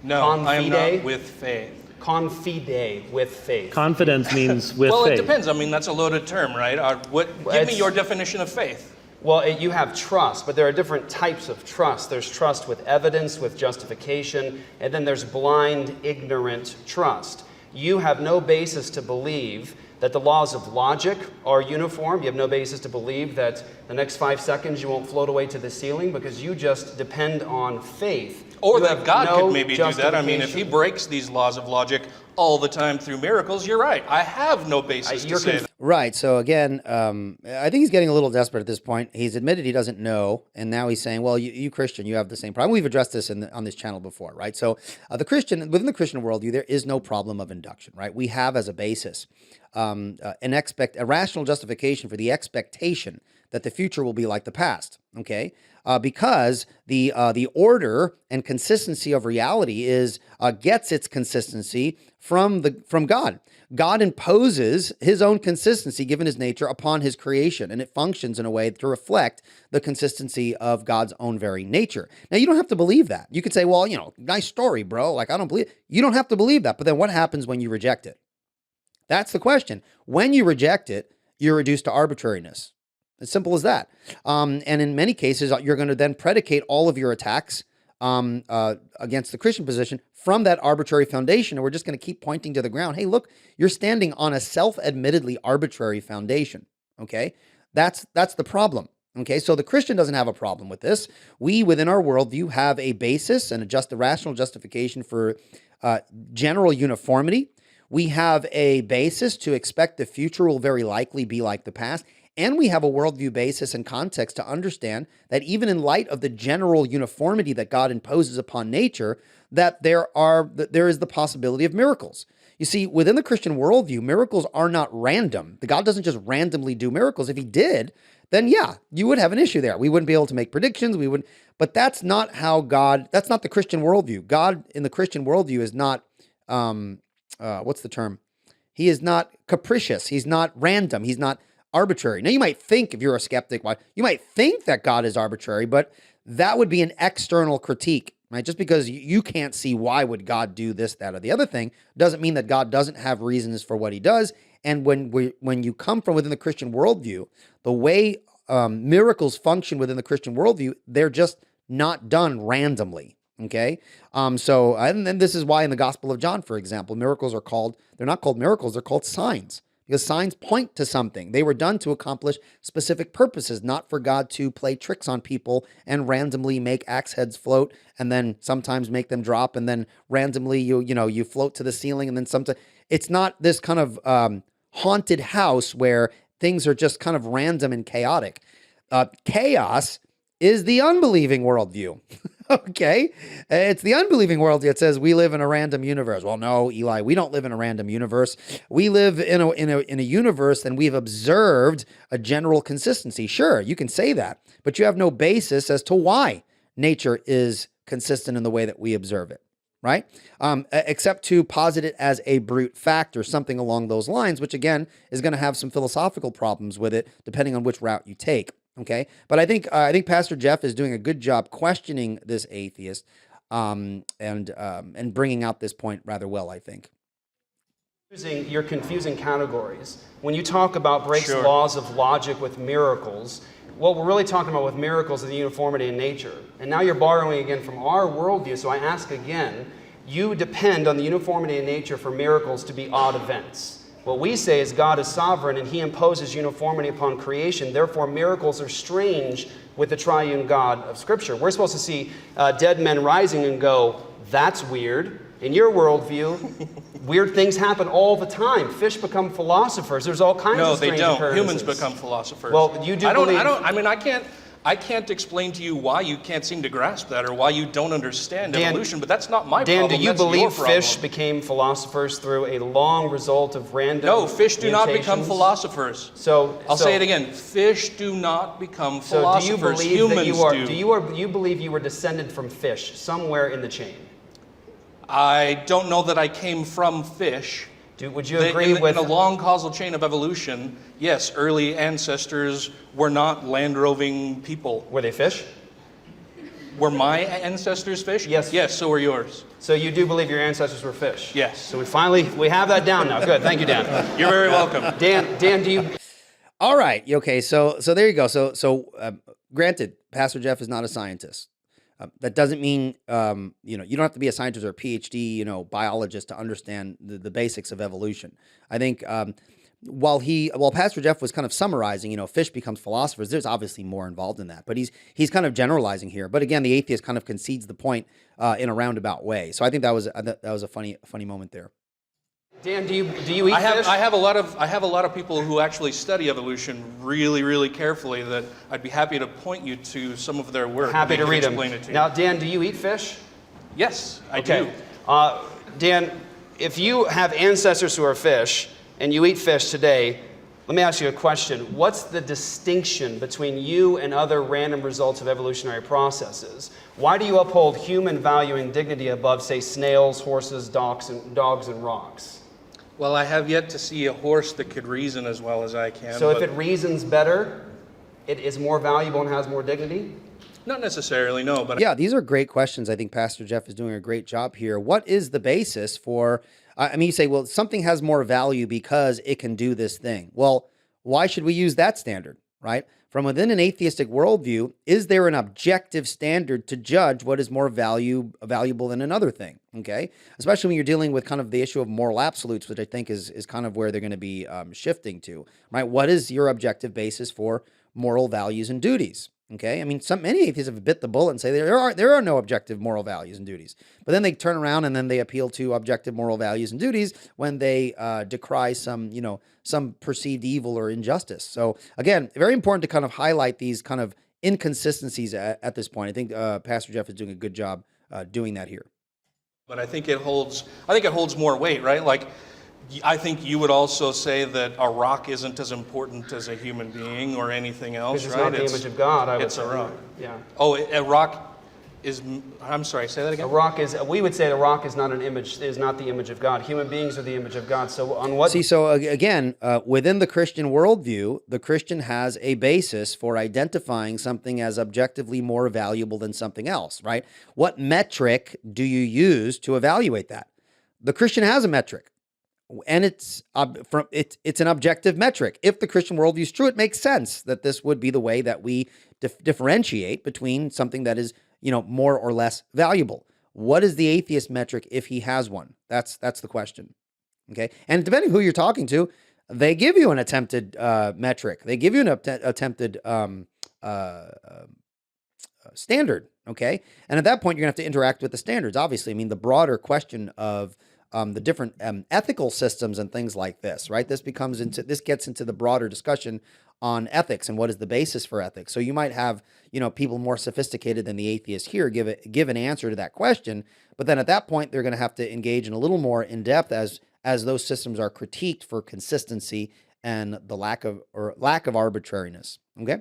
No, I am Confide? not with faith. Confide, with faith. Confidence means with Well, faith. it depends. I mean, that's a loaded term, right? Give me It's- your definition of faith. Well, you have trust, but there are different types of trust. There's trust with evidence, with justification, and then there's blind, ignorant trust. You have no basis to believe that the laws of logic are uniform. You have no basis to believe that the next 5 seconds you won't float away to the ceiling because you just depend on faith. Or You that have God no could maybe do that. I mean, if he justification. breaks these laws of logic all the time through miracles, you're right. I have no basis to you're say that. Right. So again, I think he's getting a little desperate at this point. He's admitted he doesn't know, and now he's saying, "Well, you Christian, you have the same problem." We've addressed this on this channel before, right? So within the Christian worldview, there is no problem of induction, right? We have as a basis a rational justification for the expectation that the future will be like the past. Okay, because the order and consistency of reality gets its consistency from God. God imposes his own consistency, given his nature, upon his creation, and it functions in a way to reflect the consistency of God's own very nature. Now, you don't have to believe that. You could say, well, nice story, bro. Like, I don't believe it. You don't have to believe that. But then what happens when you reject it? That's the question. When you reject it, you're reduced to arbitrariness. As simple as that. And in many cases, you're going to then predicate all of your attacks against the Christian position from that arbitrary foundation. And we're just going to keep pointing to the ground. Hey, look, you're standing on a self-admittedly arbitrary foundation. Okay, that's the problem. Okay, so the Christian doesn't have a problem with this. We, within our worldview, have a basis and a rational justification for general uniformity. We have a basis to expect the future will very likely be like the past. And we have a worldview basis and context to understand that even in light of the general uniformity that God imposes upon nature, that there is the possibility of miracles. You see, within the Christian worldview, miracles are not random. The God doesn't just randomly do miracles. If he did, then yeah, you would have an issue there. We wouldn't be able to make predictions. But that's not how that's not the Christian worldview. God in the Christian worldview is not, what's the term? He is not capricious. He's not random. He's not arbitrary. Now, you might think, if you're a skeptic, you might think that God is arbitrary, but that would be an external critique, right? Just because you can't see why would God do this, that, or the other thing, doesn't mean that God doesn't have reasons for what he does. And when you come from within the Christian worldview, the way miracles function within the Christian worldview, they're just not done randomly. Okay. And then this is why in the Gospel of John, for example, they're not called miracles, they're called signs, because signs point to something. They were done to accomplish specific purposes, not for God to play tricks on people and randomly make axe heads float and then sometimes make them drop. And then randomly you float to the ceiling. And then sometimes it's not this kind of haunted house where things are just kind of random and chaotic. Chaos is the unbelieving worldview. Okay, it's the unbelieving worldview. It says we live in a random universe. Well, no, Eli, we don't live in a random universe. We live in a universe, and we've observed a general consistency. Sure, you can say that, but you have no basis as to why nature is consistent in the way that we observe it, right? Except to posit it as a brute fact or something along those lines, which again is going to have some philosophical problems with it, depending on which route you take. Okay, but I think Pastor Jeff is doing a good job questioning this atheist and bringing out this point rather well, I think. You're confusing categories. When you talk about breaks laws of logic with miracles, what we're really talking about with miracles is the uniformity in nature. And now you're borrowing again from our worldview, so I ask again, you depend on the uniformity in nature for miracles to be odd events. What we say is God is sovereign and he imposes uniformity upon creation. Therefore, miracles are strange with the triune God of Scripture. We're supposed to see dead men rising and go, that's weird. In your worldview, weird things happen all the time. Fish become philosophers. There's all kinds of strange occurrences. No, they don't. Humans become philosophers. Well, you do believe... I can't explain to you why you can't seem to grasp that or why you don't understand evolution, but that's not my Dan, problem. do you believe fish became philosophers through a long result of random No, fish do not mutations? become philosophers. I'll say it again. Fish do not become philosophers. Humans do. Do you believe you were descended from fish somewhere in the chain? I don't know that I came from fish. Would you agree with... In a long causal chain of evolution, yes, early ancestors were not land-roving people. Were they fish? Were my ancestors fish? Yes. Yes, so were yours. So you do believe your ancestors were fish? Yes. So we have that down now. Good, thank you, Dan. You're very welcome. Dan, do you... All right, okay, so there you go. So granted, Pastor Jeff is not a scientist. That doesn't mean, you don't have to be a scientist or a PhD, biologist to understand the basics of evolution. I think while Pastor Jeff was kind of summarizing, fish becomes philosophers, there's obviously more involved in that. But he's kind of generalizing here. But again, the atheist kind of concedes the point in a roundabout way. So I think that was a funny moment there. Dan, do you eat fish? I have a lot of people who actually study evolution really, really carefully that I'd be happy to point you to some of their work. Happy to read them. It to you. Now, Dan, do you eat fish? Yes, I do. Dan, if you have ancestors who are fish and you eat fish today, let me ask you a question. What's the distinction between you and other random results of evolutionary processes? Why do you uphold human value and dignity above, say, snails, horses, dogs, and rocks? Well, I have yet to see a horse that could reason as well as I can. So if it reasons better, it is more valuable and has more dignity? Not necessarily, no. But yeah, these are great questions. I think Pastor Jeff is doing a great job here. What is the basis for, you say, well, something has more value because it can do this thing. Well, why should we use that standard, right? From within an atheistic worldview, is there an objective standard to judge what is more valuable than another thing, okay? Especially when you're dealing with kind of the issue of moral absolutes, which I think is kind of where they're going to be shifting to, right? What is your objective basis for moral values and duties? Okay, I mean, many atheists have bit the bullet and say there are no objective moral values and duties, but then they turn around and then they appeal to objective moral values and duties when they decry some perceived evil or injustice. So again, very important to kind of highlight these kind of inconsistencies at this point. I think Pastor Jeff is doing a good job doing that here. But I think it holds more weight, right? Like, I think you would also say that a rock isn't as important as a human being or anything else, Because right? it's not the image of God, I would It's say. a rock. Yeah. Oh, a rock is, I'm sorry, say that again? We would say the rock is not the image of God. Human beings are the image of God. So on what? So again, within the Christian worldview, the Christian has a basis for identifying something as objectively more valuable than something else, right? What metric do you use to evaluate that? The Christian has a metric. And it's an objective metric. If the Christian worldview is true, it makes sense that this would be the way that we differentiate between something that is, more or less valuable. What is the atheist metric if he has one? That's the question. Okay, and depending who you're talking to, they give you an attempted metric. They give you an attempted standard. Okay, and at that point, you're gonna have to interact with the standards. Obviously, I mean the broader question of the different ethical systems and things like this, right? This gets into the broader discussion on ethics and what is the basis for ethics. So you might have, people more sophisticated than the atheists here give an answer to that question, but then at that point they're going to have to engage in a little more in depth as those systems are critiqued for consistency and the lack of arbitrariness. Okay.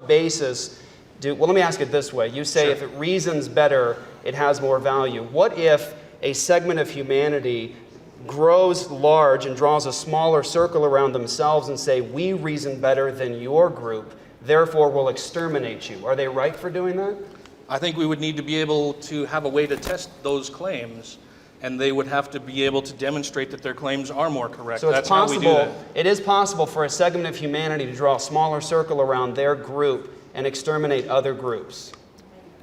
Basis. Well, let me ask it this way. You say if it reasons better, it has more value. What if a segment of humanity grows large and draws a smaller circle around themselves and say, we reason better than your group, therefore we'll exterminate you? Are they right for doing that? I think we would need to be able to have a way to test those claims, and they would have to be able to demonstrate that their claims are more correct. So That's how we do that. It is possible for a segment of humanity to draw a smaller circle around their group and exterminate other groups.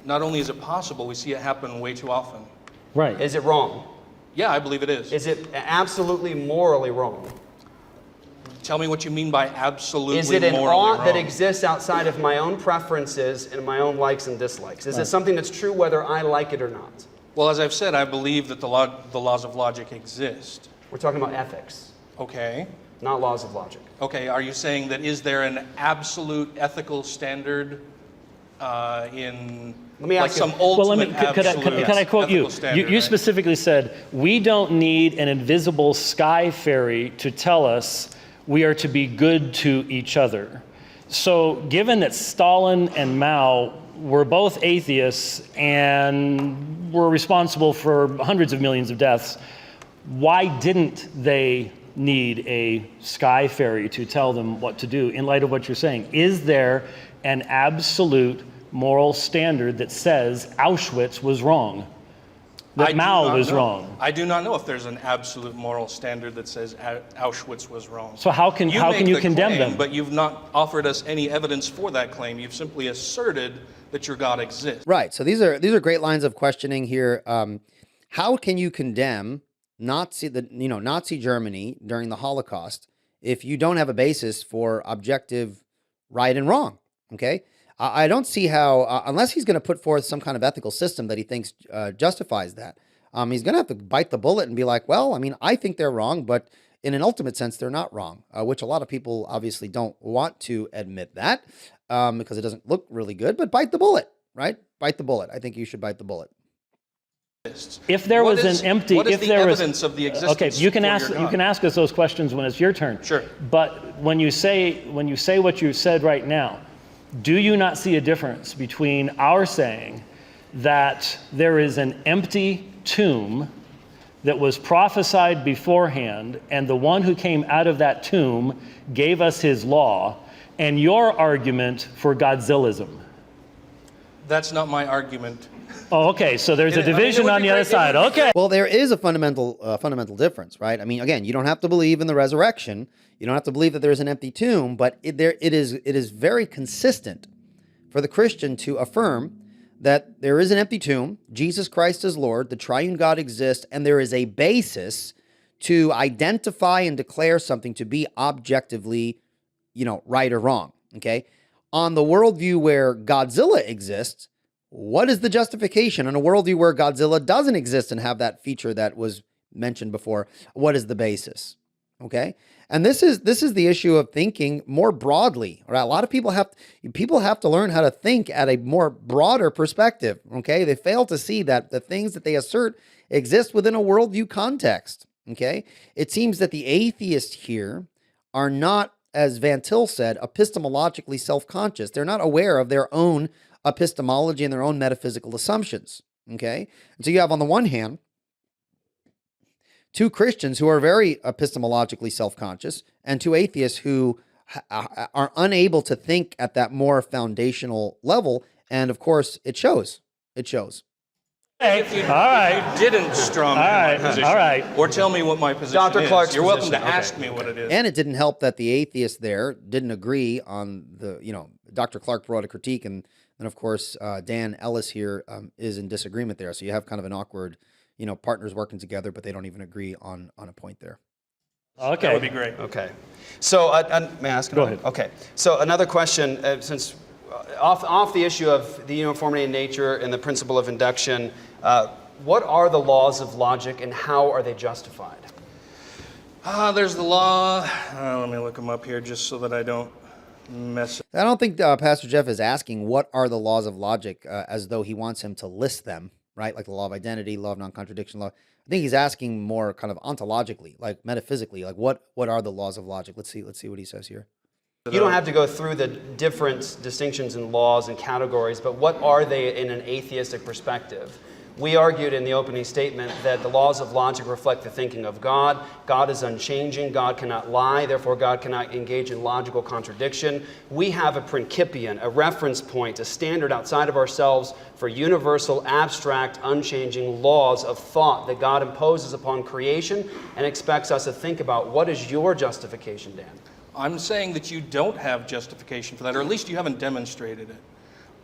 Not only is it possible, we see it happen way too often. Right. Is it wrong? Yeah, I believe it is. Is it absolutely morally wrong? Tell me what you mean by absolutely Is it an morally ought wrong. that exists outside of my own preferences and my own likes and dislikes? Is it something that's true whether I like it or not? Well, as I've said, I believe that the laws of logic exist. We're talking about ethics, Okay. not laws of logic. Okay, are you saying that is there an absolute ethical standard in Let me ask you- some ultimate could I quote you? ethical standard, You right? specifically said, we don't need an invisible sky fairy to tell us we are to be good to each other. So given that Stalin and Mao were both atheists and were responsible for hundreds of millions of deaths, why didn't they need a sky fairy to tell them what to do in light of what you're saying? Is there an absolute moral standard that says Auschwitz was wrong? That Mao was wrong? I do not know if there's an absolute moral standard that says Auschwitz was wrong. So how can you condemn them? But you've not offered us any evidence for that claim. You've simply asserted that your God exists. Right. So these are great lines of questioning here. How can you condemn Nazi Germany during the Holocaust if you don't have a basis for objective right and wrong? Okay. I don't see how, unless he's going to put forth some kind of ethical system that he thinks justifies that, he's going to have to bite the bullet and be like, well, I mean, I think they're wrong, but in an ultimate sense, they're not wrong, which a lot of people obviously don't want to admit that because it doesn't look really good, but bite the bullet, right? Bite the bullet. I think you should bite the bullet. If there was an empty, what is if the there was evidence of the existence? okay, you can for your God? ask us those questions when it's your turn. Sure. But when you say what you said right now, do you not see a difference between our saying that there is an empty tomb that was prophesied beforehand, and the one who came out of that tomb gave us his law, and your argument for Godzillism? That's not my argument. Oh, okay. So there's a division on the other side. Okay. Well, there is a fundamental difference, right? I mean, again, you don't have to believe in the resurrection. You don't have to believe that there's an empty tomb, but it is very consistent for the Christian to affirm that there is an empty tomb, Jesus Christ is Lord, the triune God exists, and there is a basis to identify and declare something to be objectively, right or wrong, okay? On the worldview where Godzilla exists, what is the justification? On a worldview where Godzilla doesn't exist and have that feature that was mentioned before, what is the basis? Okay, and this is the issue of thinking more broadly. Right, a lot of people have to learn how to think at a more broader perspective. Okay, they fail to see that the things that they assert exist within a worldview context. Okay, it seems that the atheists here are not, as Van Til said, epistemologically self-conscious. They're not aware of their own epistemology and their own metaphysical assumptions. Okay, and so you have on the one hand two Christians who are very epistemologically self-conscious and two atheists who are unable to think at that more foundational level. And of course, it shows. It shows. If you, All right. if you didn't strum my position, all right. or tell me what my position Dr. is, Clark's you're welcome to position. ask me what it is. And it didn't help that the atheist there didn't agree on Dr. Clark brought a critique, and then of course Dan Ellis here is in disagreement there. So you have kind of an awkward, partners working together, but they don't even agree on a point there. Okay. That would be great. Okay. So, may I ask? Go ahead. Okay. So another question, since off the issue of the uniformity in nature and the principle of induction, what are the laws of logic and how are they justified? There's the law. Let me look them up here just so that I don't mess up. I don't think Pastor Jeff is asking what are the laws of logic as though he wants him to list them, right? Like the law of identity, law of non-contradiction, law. I think he's asking more kind of ontologically, like metaphysically, like what are the laws of logic? Let's see what he says here. You don't have to go through the different distinctions in laws and categories, but what are they in an atheistic perspective? We argued in the opening statement that the laws of logic reflect the thinking of God. God is unchanging. God cannot lie. Therefore, God cannot engage in logical contradiction. We have a principium, a reference point, a standard outside of ourselves for universal, abstract, unchanging laws of thought that God imposes upon creation and expects us to think about. What is your justification, Dan? I'm saying that you don't have justification for that, or at least you haven't demonstrated it.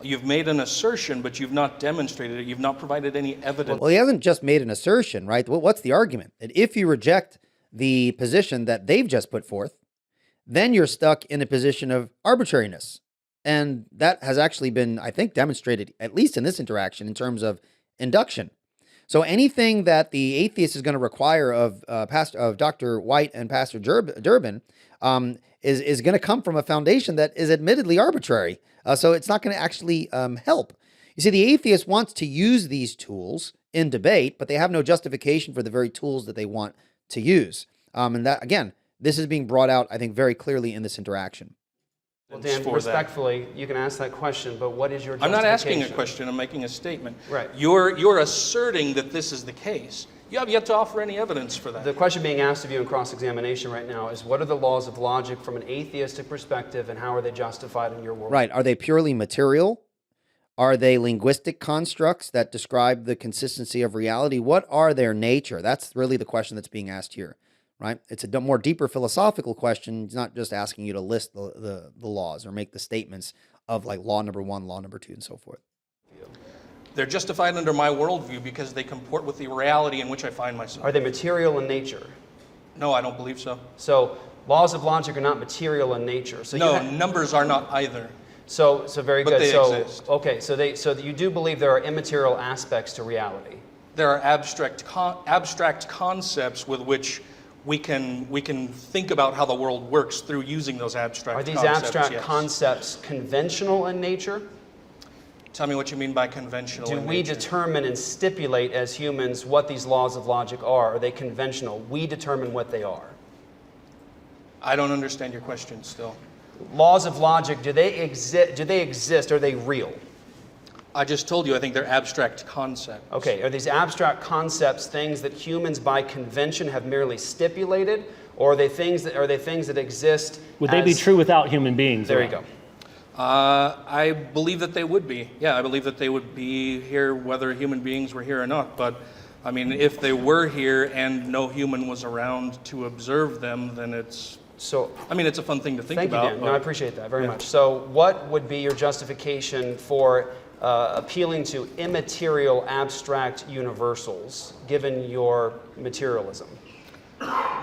You've made an assertion, but you've not demonstrated it. You've not provided any evidence. Well, he hasn't just made an assertion, right? What's the argument? That if you reject the position that they've just put forth, then you're stuck in a position of arbitrariness. And that has actually been, I think, demonstrated, at least in this interaction, in terms of induction. So anything that the atheist is going to require of Dr. White and Pastor Durbin is going to come from a foundation that is admittedly arbitrary. So it's not going to actually help. You see, the atheist wants to use these tools in debate, but they have no justification for the very tools that they want to use. And that, again, this is being brought out, I think, very clearly in this interaction. Well, Dan, respectfully, you can ask that question, but what is your I'm justification? not asking a question, I'm making a statement. Right. You're asserting that this is the case. You have yet to offer any evidence for that. The question being asked of you in cross-examination right now is what are the laws of logic from an atheistic perspective and how are they justified in your world? Right. Are they purely material? Are they linguistic constructs that describe the consistency of reality? What are their nature? That's really the question that's being asked here, right? It's a more deeper philosophical question. It's not just asking you to list the laws or make the statements of like law number 1, law number 2, and so forth. They're justified under my worldview because they comport with the reality in which I find myself. Are they material in nature? No, I don't believe so. So laws of logic are not material in nature. So No, numbers are not either. So very But good. they So exist. okay, so you do believe there are immaterial aspects to reality. There are abstract concepts with which we can think about how the world works through using those abstract Are these concepts. abstract yes. concepts conventional in nature? Tell me what you mean by conventional. Do in we nature. determine and stipulate as humans what these laws of logic are? Are they conventional? We determine what they are. I don't understand your question still. Laws of logic, do they exist? Are they real? I just told you I think they're abstract concepts. Okay, are these abstract concepts things that humans by convention have merely stipulated, or are they things that exist? Would they be as- true without human beings? There you go. I believe that they would be. Yeah, I believe that they would be here whether human beings were here or not. But, I mean, if they were here and no human was around to observe them, then it's a fun thing to think Thank about. you, Dan. No, I appreciate that very much. So what would be your justification for appealing to immaterial abstract universals, given your materialism?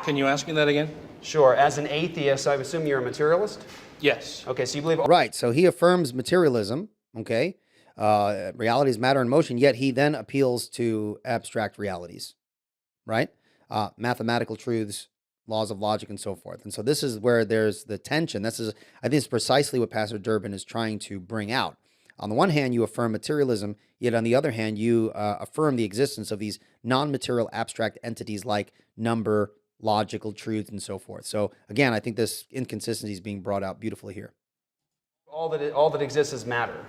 Can you ask me that again? Sure. As an atheist, I assume you're a materialist? Yes. Okay, so you believe Right. So he affirms materialism. Okay. Reality is matter in motion, yet he then appeals to abstract realities, right? Mathematical truths, laws of logic, and so forth. And so this is where there's the tension. I think it's precisely what Pastor Durbin is trying to bring out. On the one hand, you affirm materialism, yet on the other hand, you affirm the existence of these non-material abstract entities like number, logical truths, and so forth. So again, I think this inconsistency is being brought out beautifully here. all that exists is matter.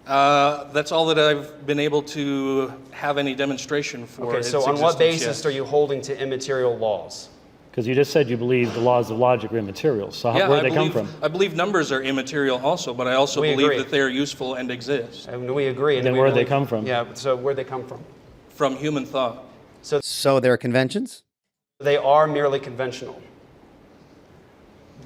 That's all that I've been able to have any demonstration for. Okay, so its on what existence, basis yes. are you holding to immaterial laws? Because you just said you believe the laws of logic are immaterial. So Yeah, where do they come believe, from? I believe numbers are immaterial also, but I also We believe agree. that they are useful and exist And we agree. And Then we where do they believe- come from? Yeah, so where they come from? from human thought. So there are conventions? They are merely conventional.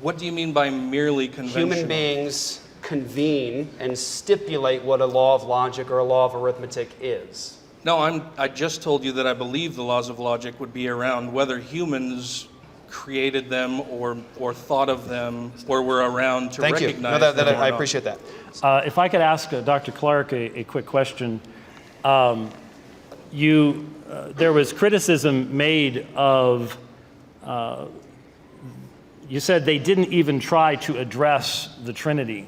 What do you mean by merely conventional? Human beings convene and stipulate what a law of logic or a law of arithmetic is. No, I just told you that I believe the laws of logic would be around, whether humans created them or thought of them or were around to Thank you. recognize No, them or I not. appreciate that. If I could ask Dr. Clark a quick question. There was criticism made of, you said they didn't even try to address the Trinity.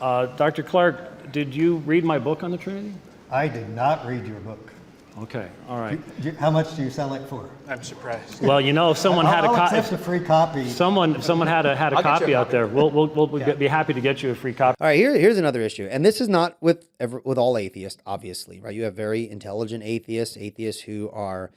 Dr. Clark, did you read my book on the Trinity? I did not read your book. Okay, all right. How much do you sell it for? I'm surprised. Well, you know, if someone had a I'll copy, accept a free copy. someone had a get you a copy out copy. there, we'll be happy to get you a free copy. All right, here's another issue, and this is not with all atheists, obviously, right? You have very intelligent atheists who are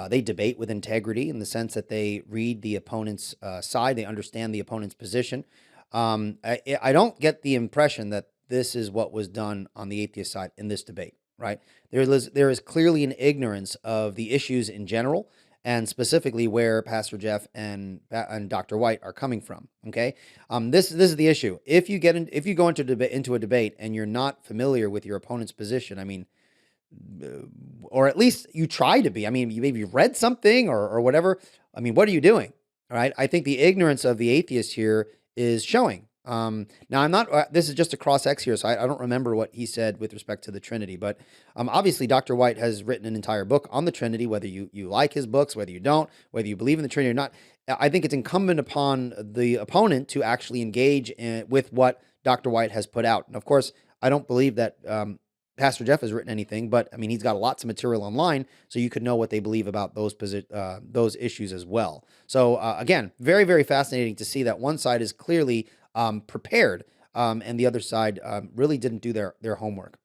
they debate with integrity in the sense that they read the opponent's side, they understand the opponent's position. I don't get the impression that this is what was done on the atheist side in this debate, right? There is clearly an ignorance of the issues in general, and specifically where Pastor Jeff and Dr. White are coming from. Okay, this is the issue. If you go into a debate and you're not familiar with your opponent's position, I mean, or at least you try to be. I mean, you maybe read something or whatever. I mean, what are you doing? All right. I think the ignorance of the atheist here is showing. Now, I'm not. This is just a cross-X here, so I don't remember what he said with respect to the Trinity. But obviously, Dr. White has written an entire book on the Trinity. Whether you like his books, whether you don't, whether you believe in the Trinity or not, I think it's incumbent upon the opponent to actually engage with what Dr. White has put out. And of course, I don't believe that Pastor Jeff has written anything, but I mean, he's got lots of material online, so you could know what they believe about those issues as well. So again, very, very fascinating to see that one side is clearly prepared, and the other side really didn't do their homework.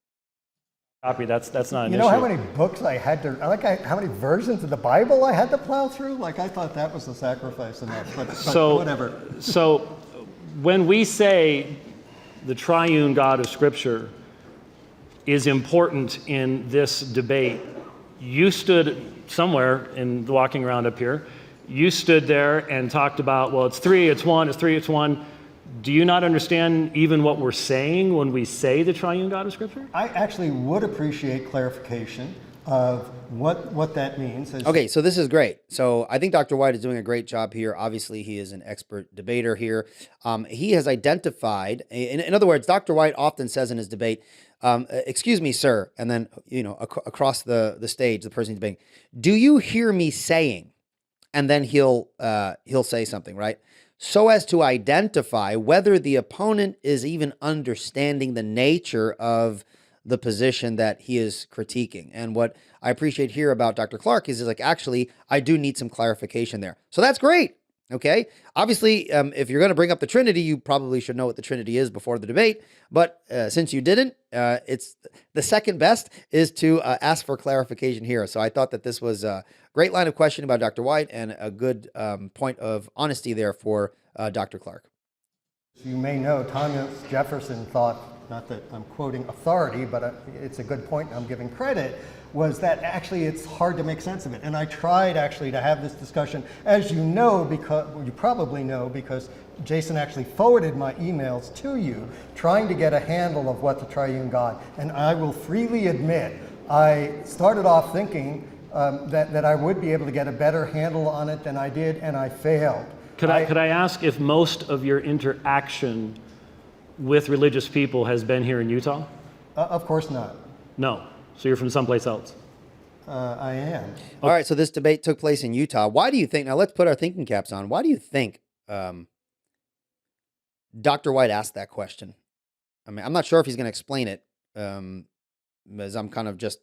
Copy, that's not an You issue. know how many books I had to, how many versions of the Bible I had to plow through? Like, I thought that was a sacrifice enough, but So whatever. So when we say the triune God of Scripture is important in this debate, you stood somewhere in walking around up here, you stood there and talked about, well, it's three, it's one, it's three, it's one. Do you not understand even what we're saying when we say the triune God of Scripture? I actually would appreciate clarification of what that means. Okay, so this is great. So I think Dr. White is doing a great job here. Obviously, he is an expert debater here. He has identified, in other words, Dr. White often says in his debate, excuse me, sir, and then, across the stage, the person he's debating, do you hear me saying? And then he'll say something, right? So as to identify whether the opponent is even understanding the nature of the position that he is critiquing. And what I appreciate here about Dr. Clark is like, actually, I do need some clarification there. So that's great. Okay. Obviously, if you're going to bring up the Trinity, you probably should know what the Trinity is before the debate. But since you didn't, it's the second best is to ask for clarification here. So I thought that this was a great line of questioning by Dr. White and a good point of honesty there for Dr. Clark. You may know, Thomas Jefferson thought, not that I'm quoting authority, but it's a good point and I'm giving credit, was that actually it's hard to make sense of it. And I tried actually to have this discussion, as you know, because you probably know, because Jason actually forwarded my emails to you, trying to get a handle of what the triune God. And I will freely admit, I started off thinking that I would be able to get a better handle on it than I did, and I failed. Could I ask if most of your interaction with religious people has been here in Utah? Of course not. No. So you're from someplace else? I am. All right, so this debate took place in Utah. Why do you think, now let's put our thinking caps on, why do you think Dr. White asked that question? I mean, I'm not sure if he's going to explain it, as I'm kind of just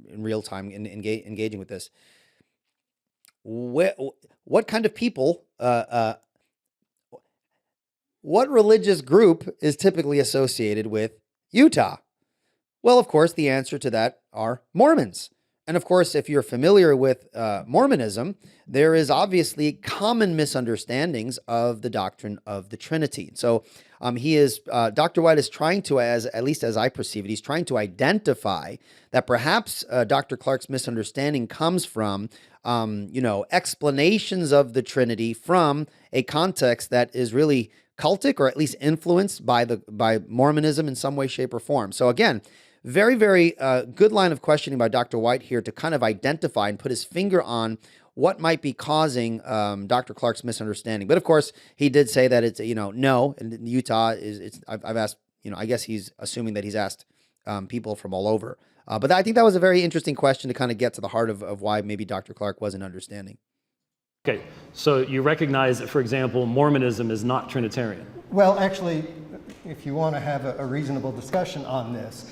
in real time engaging with this. What kind of people, what religious group is typically associated with Utah? Well, of course, the answer to that are Mormons. And of course, if you're familiar with Mormonism, there is obviously common misunderstandings of the doctrine of the Trinity. So Dr. White is trying to, at least as I perceive it, he's trying to identify that perhaps Dr. Clark's misunderstanding comes from, explanations of the Trinity from a context that is really cultic, or at least influenced by Mormonism in some way, shape, or form. So again, very, very good line of questioning by Dr. White here to kind of identify and put his finger on what might be causing Dr. Clark's misunderstanding. But of course, he did say that it's, no, and Utah is, I've asked, I guess he's assuming that he's asked people from all over. But I think that was a very interesting question to kind of get to the heart of why maybe Dr. Clark wasn't understanding. Okay, so you recognize that, for example, Mormonism is not Trinitarian. Well, actually, if you want to have a reasonable discussion on this,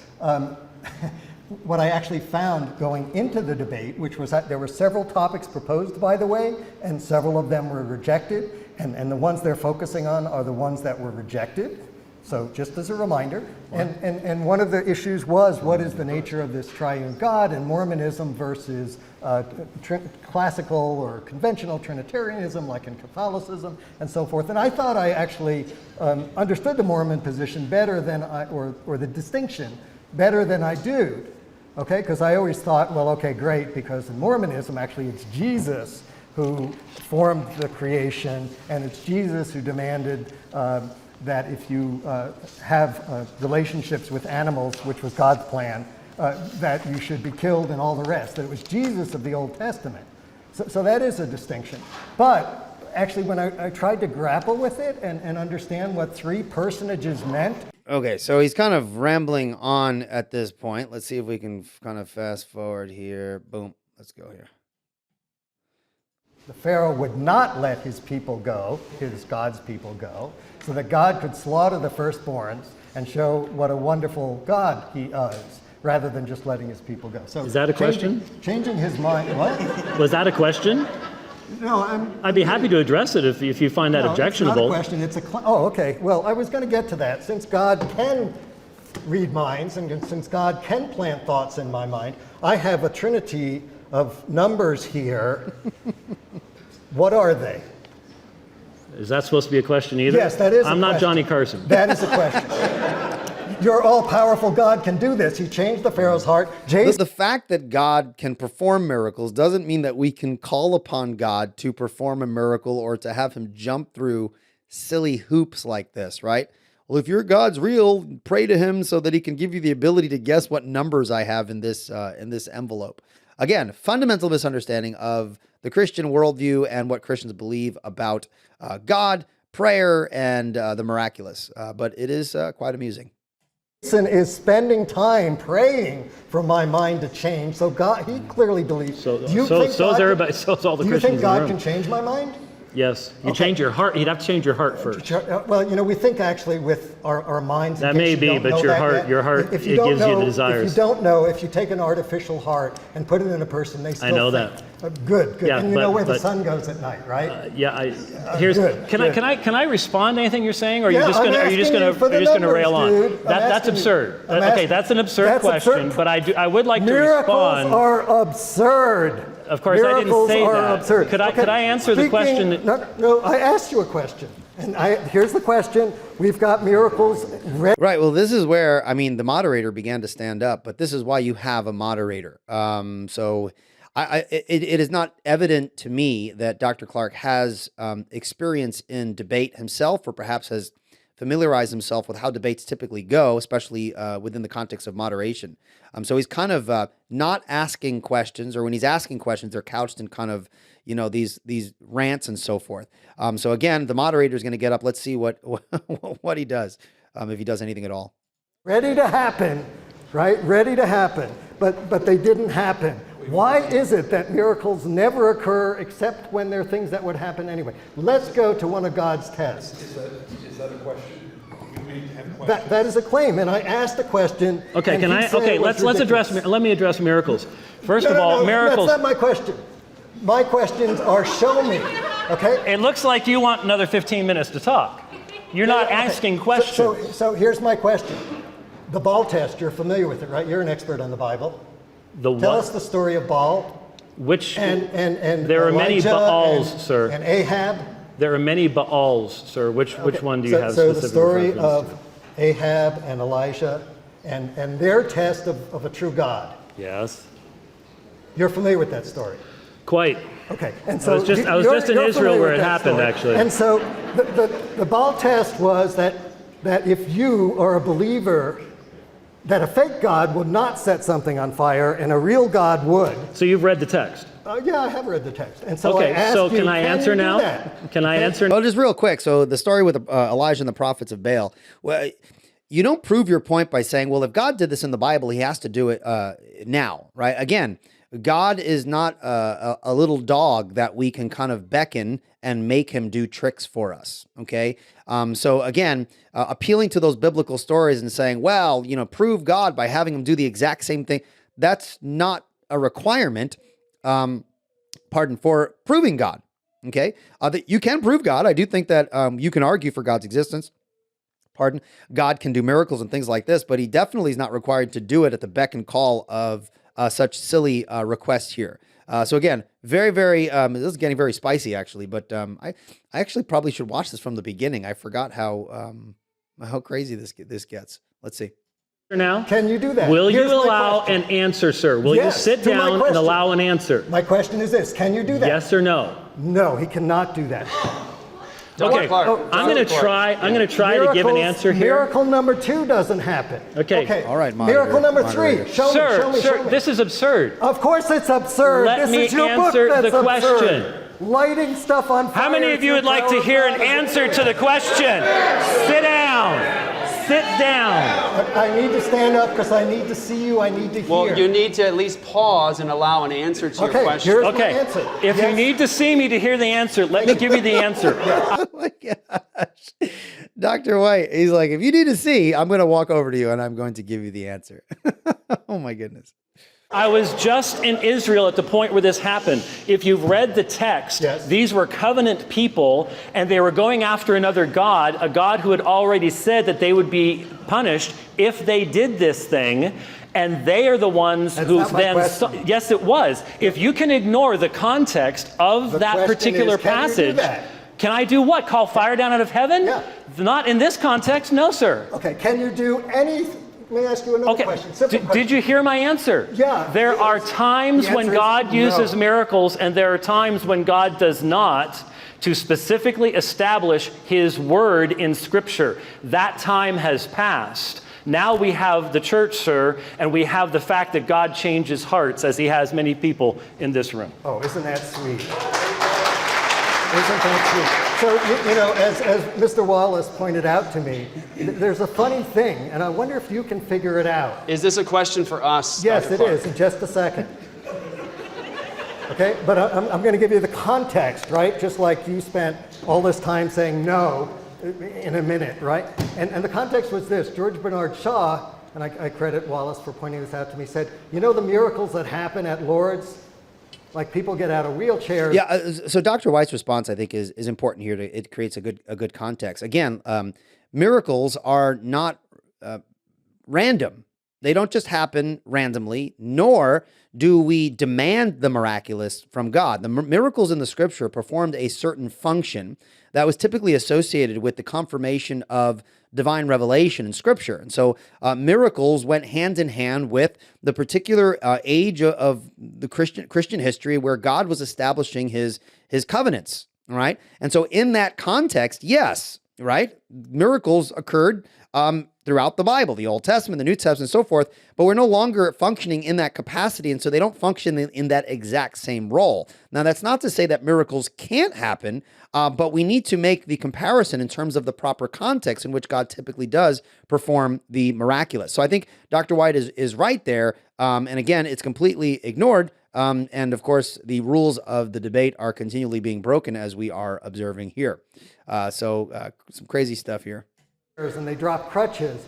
what I actually found going into the debate, which was that there were several topics proposed, by the way, and several of them were rejected, and the ones they're focusing on are the ones that were rejected. So just as a reminder, and one of the issues was, what is the nature of this triune God, and Mormonism versus classical or conventional Trinitarianism, like in Catholicism, and so forth. And I thought I actually understood the Mormon position better than or the distinction better than I do, okay? Because I always thought, well, okay, great, because in Mormonism, actually, it's Jesus who formed the creation, and it's Jesus who demanded that if you have relationships with animals, which was God's plan, that you should be killed and all the rest, that it was Jesus of the Old Testament. So that is a distinction. But actually, when I tried to grapple with it and understand what three personages meant. Okay, so he's kind of rambling on at this point. Let's see if we can kind of fast forward here. Boom, let's go here. The Pharaoh would not let his people go, God's people go, so that God could slaughter the firstborns and show what a wonderful God he is, rather than just letting his people go. So is that a question? Changing his mind. What? Was that a question? No, I'd be happy to address it if you find that objectionable. It's not a question. It's okay. Well, I was going to get to that. Since God can read minds, and since God can plant thoughts in my mind, I have a trinity of numbers here. What are they? Is that supposed to be a question either? Yes, that is. I'm not Johnny Carson. That is a question. Your all-powerful God can do this. He changed the Pharaoh's heart. The fact that God can perform miracles doesn't mean that we can call upon God to perform a miracle or to have him jump through silly hoops like this, right? Well, if your God's real, pray to him so that he can give you the ability to guess what numbers I have in this envelope. Again, fundamental misunderstanding of the Christian worldview and what Christians believe about God, prayer, and the miraculous. But it is quite amusing. Is spending time praying for my mind to change. So God, he clearly believes. So is everybody. So is all the Christians in the room. Do you think God can change my mind? Yes. You change your heart. You'd have to change your heart first. Well, we think actually with our minds. That may be, but your heart, it gives you the desires. If you don't know, if you take an artificial heart and put it in a person, they still I know think. that. Good. Yeah, and you know where the sun goes at night, right? Can I respond to anything you're saying, or are you just going to rail on? That's absurd. Okay, that's an absurd question, but I would like to respond. Miracles are absurd. Of course, I didn't say that. Absurd. Could I answer the question? No, I asked you a question. And here's the question. We've got miracles. Right. Well, this is where, the moderator began to stand up, but this is why you have a moderator. So it is not evident to me that Dr. Clark has experience in debate himself, or perhaps has familiarize himself with how debates typically go, especially within the context of moderation. So he's kind of not asking questions, or when he's asking questions, they're couched in kind of, these rants and so forth. So again, the moderator is going to get up. Let's see what what he does, if he does anything at all. Ready to happen, right? Ready to happen, but they didn't happen. Why is it that miracles never occur except when they're things that would happen anyway? Let's go to one of God's tests. Is that a question? That is a claim, and I asked the question. Okay, let me address miracles. First of all, miracles. That's not my question. My questions are show me, okay? It looks like you want another 15 minutes to talk. You're not asking questions. So here's my question. The Baal test, you're familiar with it, right? You're an expert on the Bible. Tell us the story of Baal. Which and there are many Elijah Baals, sir. And Ahab. There are many Baals, sir. Which one do you have so specific the story reference of to? Ahab and Elijah and their test of a true God. Yes. You're familiar with that story? Quite. Okay. And so I was just in Israel where it happened, actually. And so the Baal test was that if you are a believer, that a fake God would not set something on fire and a real God would. So you've read the text? Yeah, I have read the text. And so okay, I asked so you, can I answer you now? Can I answer? Well, just real quick. So the story with Elijah and the prophets of Baal. Well, you don't prove your point by saying, well, if God did this in the Bible, he has to do it now, right? Again, God is not a little dog that we can kind of beckon and make him do tricks for us, okay? So again, appealing to those biblical stories and saying, well, prove God by having him do the exact same thing, that's not a requirement, for proving God, okay? That you can prove God. I do think that you can argue for God's existence. God can do miracles and things like this, but he definitely is not required to do it at the beck and call of such silly requests here. So again, very, very, this is getting very spicy actually, but I actually probably should watch this from the beginning. I forgot how crazy this gets. Let's see. Now, can you do that? Will you allow an answer, sir? Will you sit down and allow an answer? My question is this: can you do that? Yes or no? No, he cannot do that. Okay, I'm going to try. I'm going to try to give an answer here. Miracle number 2 doesn't happen. Okay. All right, moderator. Miracle number 3. Show me. This is absurd. Of course it's absurd. Let me is your answer book that's the question. Absurd. Lighting stuff on fire. How many of you would like to hear an answer to the question? Sit down. Sit down. I need to stand up because I need to see you. I need to hear. Well, you need to at least pause and allow an answer to your question. Here's my answer. If you need to see me to hear the answer, let me give you the answer. Oh my gosh. Dr. White, he's like, if you need to see, I'm going to walk over to you and I'm going to give you the answer. Oh my goodness. I was just in Israel at the point where this happened. If you've read the text, yes. These were covenant people, and they were going after another God, a God who had already said that they would be punished if they did this thing. And they are the ones who then... Yes, it was. If you can ignore the context of that particular passage... Can I do what? Call fire down out of heaven? Yeah. Not in this context, no, sir. Okay, can you do anything? Let me ask you another question. Simple question. Did you hear my answer? Yeah. There are times when God uses miracles, and there are times when God does not, to specifically establish his word in Scripture. That time has passed. Now we have the church, sir, and we have the fact that God changes hearts, as he has many people in this room. Oh, isn't that sweet? Isn't that sweet? So, as Mr. Wallace pointed out to me, there's a funny thing, and I wonder if you can figure it out. Is this a question for us? Yes, it is, in just a second. Okay, but I'm going to give you the context, right? Just like you spent all this time saying no in a minute, right? And the context was this. George Bernard Shaw, and I credit Wallace for pointing this out to me, said, the miracles that happen at Lourdes, like people get out of wheelchairs. Yeah. So Dr. White's response, I think, is important here. It creates a good context. Again, miracles are not random. They don't just happen randomly, nor do we demand the miraculous from God. The miracles in the Scripture performed a certain function that was typically associated with the confirmation of divine revelation in Scripture. And so miracles went hand in hand with the particular age of the Christian history where God was establishing his covenants, all right? And so in that context, yes, right? Miracles occurred throughout the Bible, the Old Testament, the New Testament, and so forth, but we're no longer functioning in that capacity, and so they don't function in that exact same role. Now, that's not to say that miracles can't happen, but we need to make the comparison in terms of the proper context in which God typically does perform the miraculous. So I think Dr. White is right there, and again, it's completely ignored, and of course, the rules of the debate are continually being broken as we are observing here. So some crazy stuff here. And they drop crutches,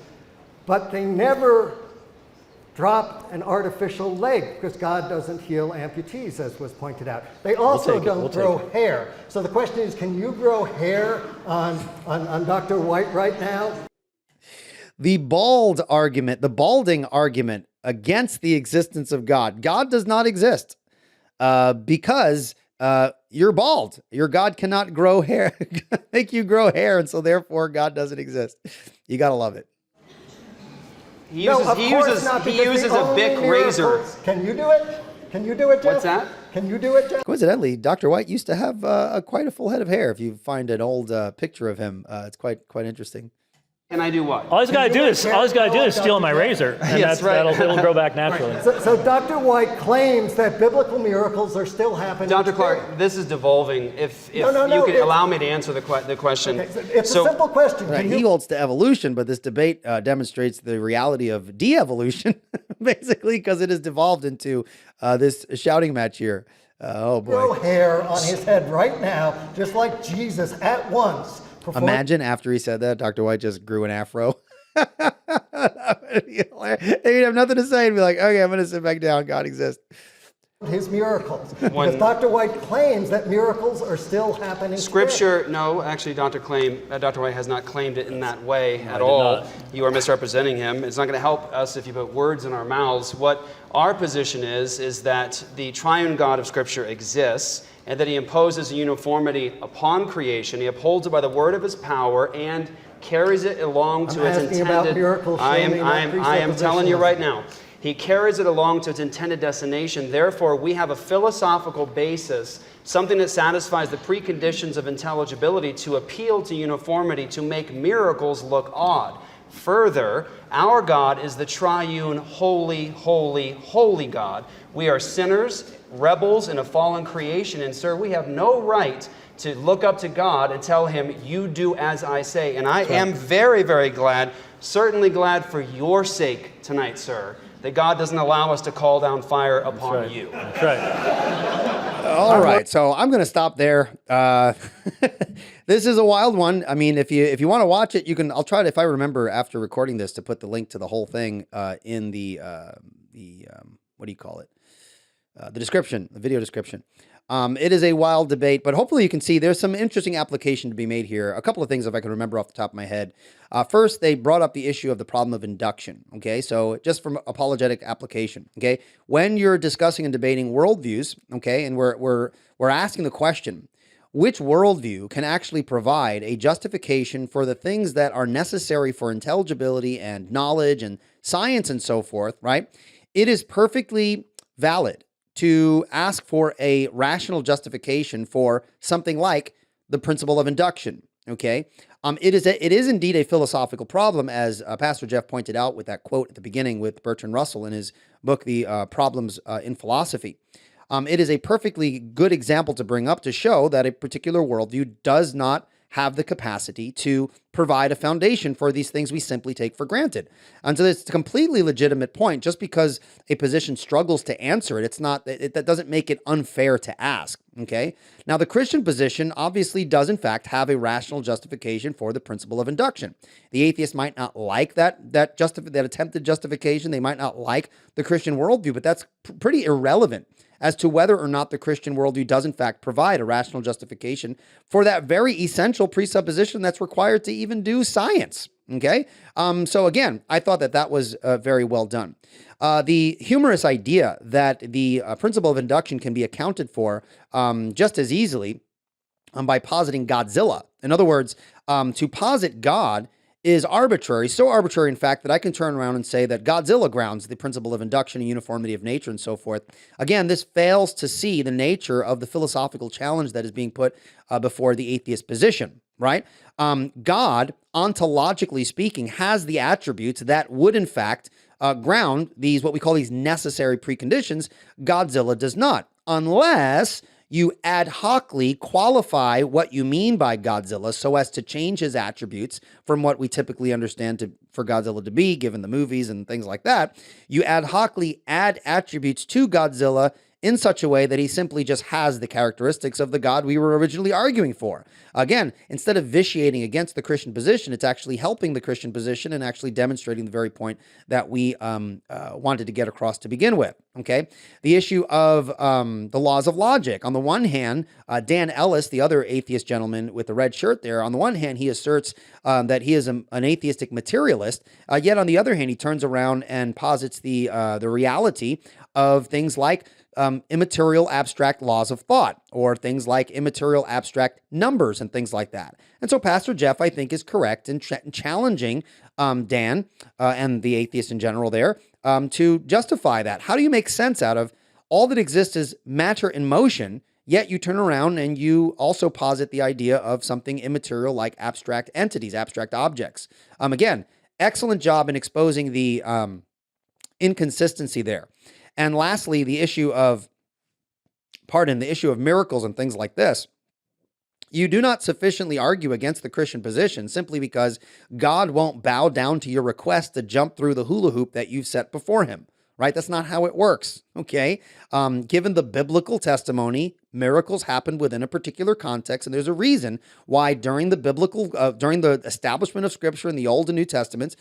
but they never drop an artificial leg because God doesn't heal amputees, as was pointed out. They also don't grow hair. So the question is, can you grow hair on Dr. White right now? The balding argument against the existence of God. God does not exist because you're bald. Your God cannot grow hair, make you grow hair, and so therefore God doesn't exist. You gotta love it. He uses a Bic razor. Can you do it? Can you do it, Jeff? What's that? Can you do it, Jeff? Coincidentally, Dr. White used to have quite a full head of hair. If you find an old picture of him, it's quite interesting. Can I do what? All he's got to do is steal my razor, and Yes, right. it'll grow back naturally. Right. So Dr. White claims that biblical miracles are still happening. Dr. today. Clark, this is devolving. If you No, could allow me to answer the question. Okay, so it's a simple question. Right, he holds to evolution, but this debate demonstrates the reality of de-evolution, basically, because it has devolved into this shouting match here. Oh boy! Grow hair on his head right now, just like Jesus at once. Imagine after he said that, Dr. White just grew an afro. He'd have nothing to say and be like, okay, I'm going to sit back down. God exists. His miracles. Because Dr. White claims that miracles are still happening Scripture, today. no, actually, Dr. White has not claimed it in that way at all. You are misrepresenting him. It's not going to help us if you put words in our mouths. What our position is that the triune God of Scripture exists, and that he imposes a uniformity upon creation. He upholds it by the word of his power and carries it along to its intended. About miracles. I am telling you right now. He carries it along to its intended destination. Therefore, we have a philosophical basis, something that satisfies the preconditions of intelligibility to appeal to uniformity, to make miracles look odd. Further, our God is the triune, holy, holy, holy God. We are sinners, rebels in a fallen creation, and sir, we have no right to look up to God and tell him, you do as I say. And I am very, very glad, certainly glad for your sake tonight, sir, that God doesn't allow us to call down fire upon you. That's right. All right, so I'm going to stop there. This is a wild one. I mean, if you want to watch it, you can. I'll try to, if I remember after recording this, to put the link to the whole thing in the what do you call it? The description, the video description. It is a wild debate, but hopefully you can see there's some interesting application to be made here. A couple of things, if I can remember off the top of my head. First, they brought up the issue of the problem of induction. Okay, so just from apologetic application. Okay, when you're discussing and debating worldviews, okay, and we're asking the question, which worldview can actually provide a justification for the things that are necessary for intelligibility and knowledge and science and so forth, right? It is perfectly valid to ask for a rational justification for something like the principle of induction, okay? It is indeed a philosophical problem, as Pastor Jeff pointed out with that quote at the beginning with Bertrand Russell in his book, The Problems in Philosophy. It is a perfectly good example to bring up to show that a particular worldview does not have the capacity to provide a foundation for these things we simply take for granted. And so it's a completely legitimate point. Just because a position struggles to answer it, it's not, that doesn't make it unfair to ask, okay? Now, the Christian position obviously does, in fact, have a rational justification for the principle of induction. The atheist might not like that attempted justification. They might not like the Christian worldview, but that's pretty irrelevant as to whether or not the Christian worldview does in fact provide a rational justification for that very essential presupposition that's required to even do science, okay? So again, I thought that was very well done. The humorous idea that the principle of induction can be accounted for just as easily by positing Godzilla. In other words, to posit God is arbitrary, so arbitrary, in fact, that I can turn around and say that Godzilla grounds the principle of induction and uniformity of nature and so forth. Again, this fails to see the nature of the philosophical challenge that is being put before the atheist position. right? God, ontologically speaking, has the attributes that would, in fact, ground these, what we call these necessary preconditions. Godzilla does not, unless you ad hocly qualify what you mean by Godzilla so as to change his attributes from what we typically understand for Godzilla to be, given the movies and things like that. You ad hocly add attributes to Godzilla in such a way that he simply just has the characteristics of the God we were originally arguing for. Again, instead of vitiating against the Christian position, it's actually helping the Christian position and actually demonstrating the very point that we wanted to get across to begin with. Okay, the issue of the laws of logic. On the one hand, Dan Ellis, the other atheist gentleman with the red shirt there, on the one hand, he asserts that he is an atheistic materialist, yet on the other hand, he turns around and posits the reality of things like immaterial abstract laws of thought, or things like immaterial abstract numbers and things like that. And so Pastor Jeff, I think, is correct in challenging Dan and the atheist in general there to justify that. How do you make sense out of all that exists is matter in motion, yet you turn around and you also posit the idea of something immaterial like abstract entities, abstract objects? Again, excellent job in exposing the inconsistency there. And lastly, the issue of miracles and things like this. You do not sufficiently argue against the Christian position simply because God won't bow down to your request to jump through the hula hoop that you've set before him, right? That's not how it works, okay? Given the biblical testimony, miracles happen within a particular context, and there's a reason why during the establishment of Scripture in the Old and New Testaments,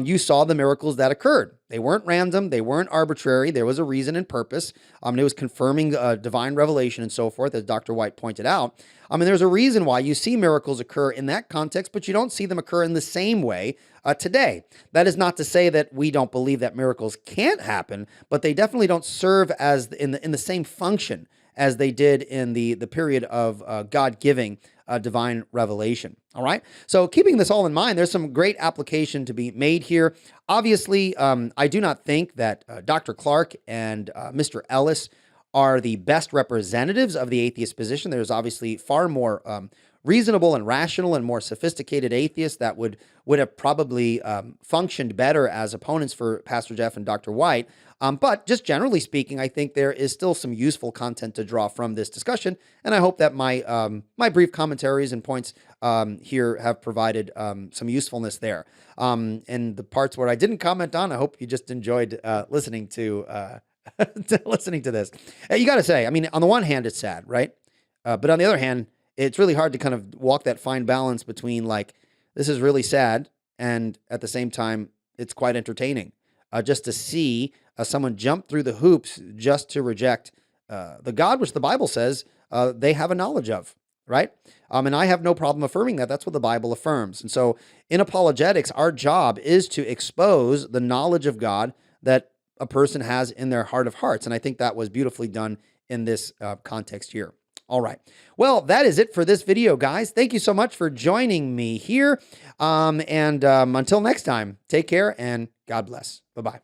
you saw the miracles that occurred. They weren't random, they weren't arbitrary, there was a reason and purpose. It was confirming divine revelation and so forth, as Dr. White pointed out. There's a reason why you see miracles occur in that context, but you don't see them occur in the same way today. That is not to say that we don't believe that miracles can't happen, but they definitely don't serve as in the same function as they did in the period of God giving divine revelation. All right. So keeping this all in mind, there's some great application to be made here. Obviously, I do not think that Dr. Clark and Mr. Ellis are the best representatives of the atheist position. There's obviously far more reasonable and rational and more sophisticated atheists that would have probably functioned better as opponents for Pastor Jeff and Dr. White. But just generally speaking, I think there is still some useful content to draw from this discussion, and I hope that my brief commentaries and points here have provided some usefulness there. And the parts where I didn't comment on, I hope you just enjoyed listening to listening to this. You got to say, on the one hand, it's sad, right? But on the other hand, it's really hard to kind of walk that fine balance between like, this is really sad, and at the same time, it's quite entertaining. Just to see someone jump through the hoops just to reject the God which the Bible says they have a knowledge of, right? And I have no problem affirming that. That's what the Bible affirms. And so in apologetics, our job is to expose the knowledge of God that a person has in their heart of hearts. And I think that was beautifully done in this context here. All right. Well, that is it for this video, guys. Thank you so much for joining me here. And until next time, take care and God bless. Bye-bye.